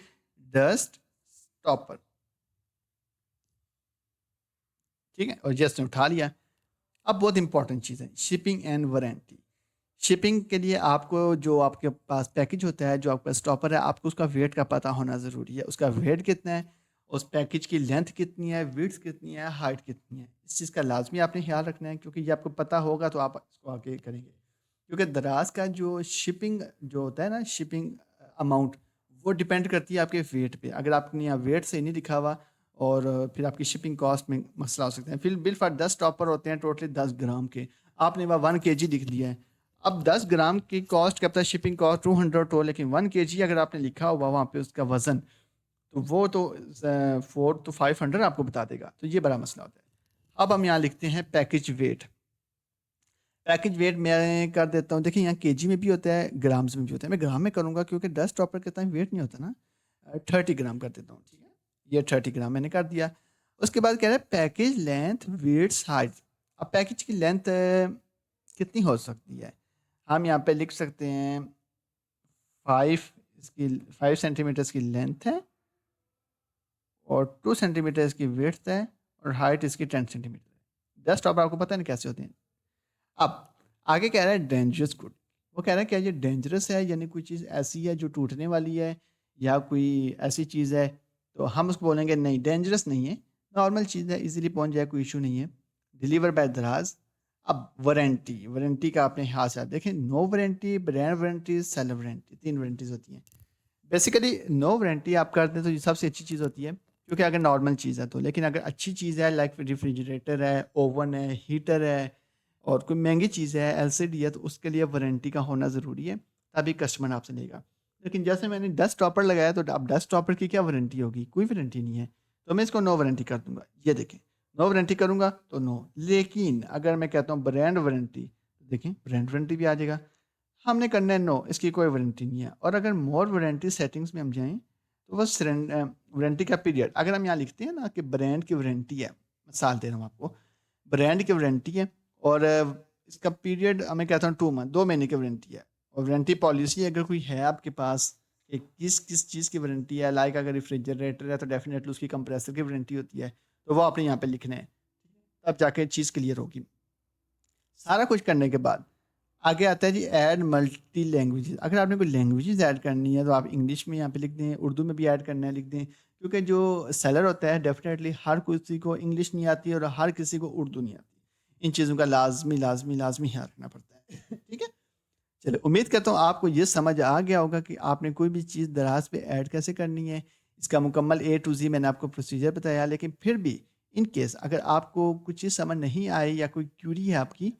डस्ट स्टॉपर, ठीक है? और जस्ट ने उठा लिया। अब बहुत इंपॉर्टेंट चीज़ है शिपिंग एंड वारंटी। शिपिंग के लिए आपको जो आपके पास पैकेज होता है, जो आपका स्टॉपर है, आपको उसका वेट का पता होना ज़रूरी है। उसका वेट कितना है, उस पैकेज की लेंथ कितनी है, विड्थ कितनी है, हाइट कितनी है, इस चीज़ का लाजमी आपने ख्याल रखना है, क्योंकि ये आपको पता होगा तो आप इसको आगे करेंगे। क्योंकि दराज का जो शिपिंग जो होता है ना, शिपिंग अमाउंट, वो डिपेंड करती है आपके वेट पे। अगर आपने यहाँ वेट सही नहीं लिखा हुआ और फिर आपकी शिपिंग कॉस्ट में मसला हो सकता है। फिर बिल फॉर 10 टॉपर होते हैं टोटली 10 ग्राम के, आपने वहाँ 1 केजी लिख दिया है। अब 10 ग्राम की कॉस्ट क्या पता शिपिंग कॉस्ट 200 हो, लेकिन 1 केजी अगर आपने लिखा हुआ वहाँ पे उसका वज़न, तो वो तो 4 to 500 आपको बता देगा। तो ये बड़ा मसला होता है। अब हम यहाँ लिखते हैं पैकेज वेट। पैकेज वेट मैं कर देता हूँ, देखिए यहाँ केजी में भी होता है, ग्राम्स में भी होता है। मैं ग्राम में करूँगा क्योंकि 10 टॉपर के टाइम वेट नहीं होता ना। 30 ग्राम कर देता हूँ, ठीक है? ये 30 ग्राम मैंने कर दिया। उसके बाद कह रहा है पैकेज लेंथ विड्थ हाइट। अब पैकेज की लेंथ कितनी हो सकती है? हम यहाँ पे लिख सकते हैं 5, इसकी 5 सेंटीमीटर्स की लेंथ है और 2 सेंटीमीटर इसकी विड्थ है और हाइट इसकी 10 सेंटीमीटर है। डेस्कटॉप आपको पता है ना कैसे होते हैं। अब आगे कह रहा है डेंजरस गुड। वो कह रहा है क्या ये डेंजरस है, यानी कोई चीज़ ऐसी है जो टूटने वाली है या कोई ऐसी चीज़ है, तो हम उसको बोलेंगे नहीं डेंजरस नहीं है, नॉर्मल चीज़ है, इजीली पहुंच जाए, कोई इशू नहीं है। डिलीवर बाय दराज। अब वारंटी, वारंटी का आपने हाथ से देखें, no warranty, brand warranty, seller warranty, 3 warranties होती हैं। बेसिकली नो वारंटी आप करते हैं तो ये सबसे अच्छी चीज़ होती है, क्योंकि अगर नॉर्मल चीज़ है तो। लेकिन अगर अच्छी चीज़ है लाइक रेफ्रिजरेटर है, ओवन है, हीटर है और कोई महंगी चीज़ है, एलसीडी है, तो उसके लिए वारंटी का होना ज़रूरी है, तभी कस्टमर आपसे लेगा। लेकिन जैसे मैंने डेस्क टॉपर लगाया तो अब डेस्क टॉपर की क्या वारंटी होगी? कोई वारंटी नहीं है, तो मैं इसको नो वारंटी कर दूंगा। ये देखें, नो वारंटी करूंगा तो नो। लेकिन अगर मैं कहता हूँ ब्रांड वारंटी, तो देखें ब्रांड वारंटी भी आ जाएगा। हमने करना है नो, इसकी कोई वारंटी नहीं है। और अगर मोर वारंटी सेटिंग्स में हम जाएं तो बस वारंटी का पीरियड अगर हम यहाँ लिखते हैं ना कि ब्रांड की वारंटी है, मिसाल दे रहा हूँ आपको, ब्रांड की वारंटी है और इसका पीरियड मैं कहता हूँ 2 मंथ, 2 महीने की वारंटी है। और वारंटी पॉलिसी अगर कोई है आपके पास कि किस किस चीज़ की वारंटी है, लाइक अगर रेफ्रिजरेटर है तो डेफिनेटली उसकी कंप्रेसर की वारंटी होती है, तो वो आपने यहाँ पे लिखना है, तब जाके चीज़ क्लियर होगी। सारा कुछ करने के बाद आगे आता है जी ऐड मल्टी लैंग्वेजेस। अगर आपने कोई लैंग्वेजेस ऐड करनी है तो आप इंग्लिश में यहाँ पे लिख दें, उर्दू में भी ऐड करना है लिख दें, क्योंकि जो सेलर होता है डेफिनेटली हर किसी को इंग्लिश नहीं आती और हर किसी को उर्दू नहीं आती। इन चीज़ों का लाजमी लाजमी लाजमी ध्यान रखना पड़ता है। ठीक है, चलिए उम्मीद करता हूँ आपको ये समझ आ गया होगा कि आपने कोई भी चीज़ दराज पे ऐड कैसे करनी है। इसका मुकम्मल ए टू जी मैंने आपको प्रोसीजर बताया, लेकिन फिर भी इन केस अगर आपको कुछ चीज़ समझ नहीं आई या कोई क्यूरी है आपकी,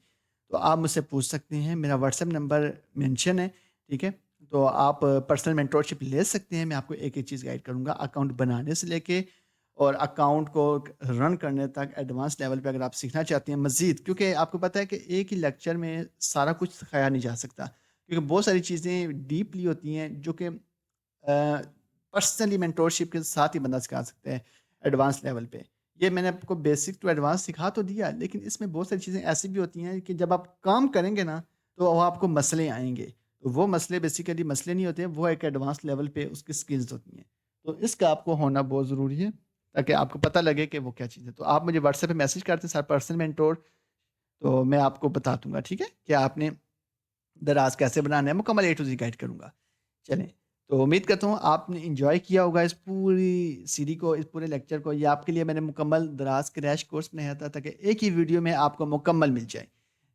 तो आप मुझसे पूछ सकते हैं। मेरा व्हाट्सएप नंबर मेंशन है, ठीक है? तो आप पर्सनल मेंटोरशिप ले सकते हैं। मैं आपको एक-एक चीज़ गाइड करूँगा, अकाउंट बनाने से लेके और अकाउंट को रन करने तक एडवांस लेवल पे अगर आप सीखना चाहते हैं मज़ीद, क्योंकि आपको पता है कि एक ही लेक्चर में सारा कुछ सिखाया नहीं जा सकता, क्योंकि बहुत सारी चीज़ें डीपली होती हैं जो कि पर्सनली मेंटोरशिप के साथ ही बंदा सिखा सकता है एडवांस लेवल पे। ये मैंने आपको बेसिक टू एडवांस सिखा तो दिया, लेकिन इसमें बहुत सारी चीज़ें ऐसी भी होती हैं कि जब आप काम करेंगे ना, तो वो आपको मसले आएँगे। तो वो मसले बेसिकली मसले नहीं होते हैं, वो एक एडवांस लेवल पे उसकी स्किल्स होती हैं। तो इसका आपको होना बहुत ज़रूरी है, ताकि आपको पता लगे कि वो क्या चीज़ है। तो आप मुझे व्हाट्सएप पे मैसेज करते हैं सर पर्सनल मेंटोर, तो मैं आपको बता दूँगा, ठीक है? कि आपने दराज़ कैसे बनाना है, मुकम्मल ए टू ज़ेड गाइड करूँगा। चलें, तो उम्मीद करता हूँ आपने एन्जॉय किया होगा इस पूरी सीरी को, इस पूरे लेक्चर को। ये आपके लिए मैंने मुकम्मल दराज़ क्रैश कोर्स बनाया था, ताकि एक ही वीडियो में आपको मुकम्मल मिल जाए।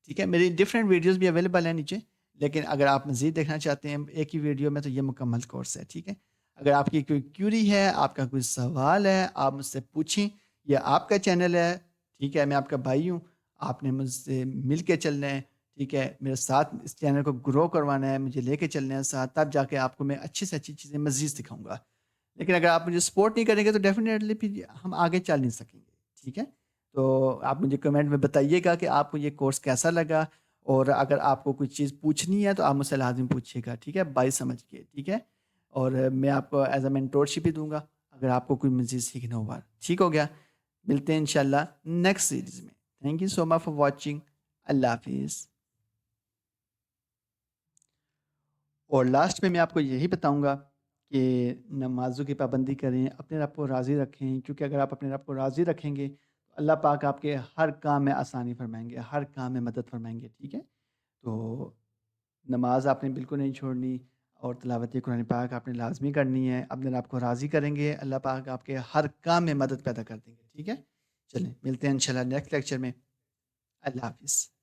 ठीक है? मेरी डिफरेंट वीडियोज़ भी अवेलेबल हैं नीचे, लेकिन अगर आप मज़ीद देखना चाहते हैं एक ही वीडियो में, तो ये मुकम्मल कोर्स है, ठीक है? अगर आपकी कोई क्यूरी है, आपका कोई सवाल है, आप मुझसे पूछें। ये आपका चैनल है, ठीक है? मैं आपका भाई हूँ, आपने मुझसे मिल के चलना है, ठीक है? मेरे साथ इस चैनल को ग्रो करवाना है, मुझे लेके चलना है साथ, तब जाके आपको मैं अच्छी से अच्छी चीज़ें मज़ीद सिखाऊँगा। लेकिन अगर आप मुझे सपोर्ट नहीं करेंगे तो डेफ़िनेटली फिर हम आगे चल नहीं सकेंगे, ठीक है? तो आप मुझे कमेंट में बताइएगा कि आपको ये कोर्स कैसा लगा, और अगर आपको कोई चीज़ पूछनी है तो आप मुझसे लाज़िम पूछिएगा, ठीक है? बाय समझ के, ठीक है? और मैं आपको एज़ अ मेंटोरशिप भी दूँगा, अगर आपको कोई मज़ीद सीखना होगा। ठीक हो गया? मिलते हैं इंशाल्लाह नेक्स्ट सीरीज़ में। Thank you so much for watching. अल्लाह हाफ़िज़। और लास्ट में मैं आपको यही बताऊँगा कि नमाज़ों की पाबंदी करें, अपने रब को राज़ी रखें, क्योंकि अगर आप अपने रब को राज़ी रखेंगे, तो अल्लाह पाक आपके हर काम में आसानी फ़रमाएँगे, हर काम में मदद फ़रमाएँगे, ठीक है? तो नमाज़ आपने बिल्कुल नहीं छोड़नी और तिलावत कुरान पाक आपने लाज़मी करनी है। अपने रब को राज़ी करेंगे, अल्लाह पाक आपके हर काम में मदद पैदा कर देंगे, ठीक है? चलें, मिलते हैं इंशाल्लाह नेक्स्ट लेक्चर में। अल्लाह हाफ़िज़।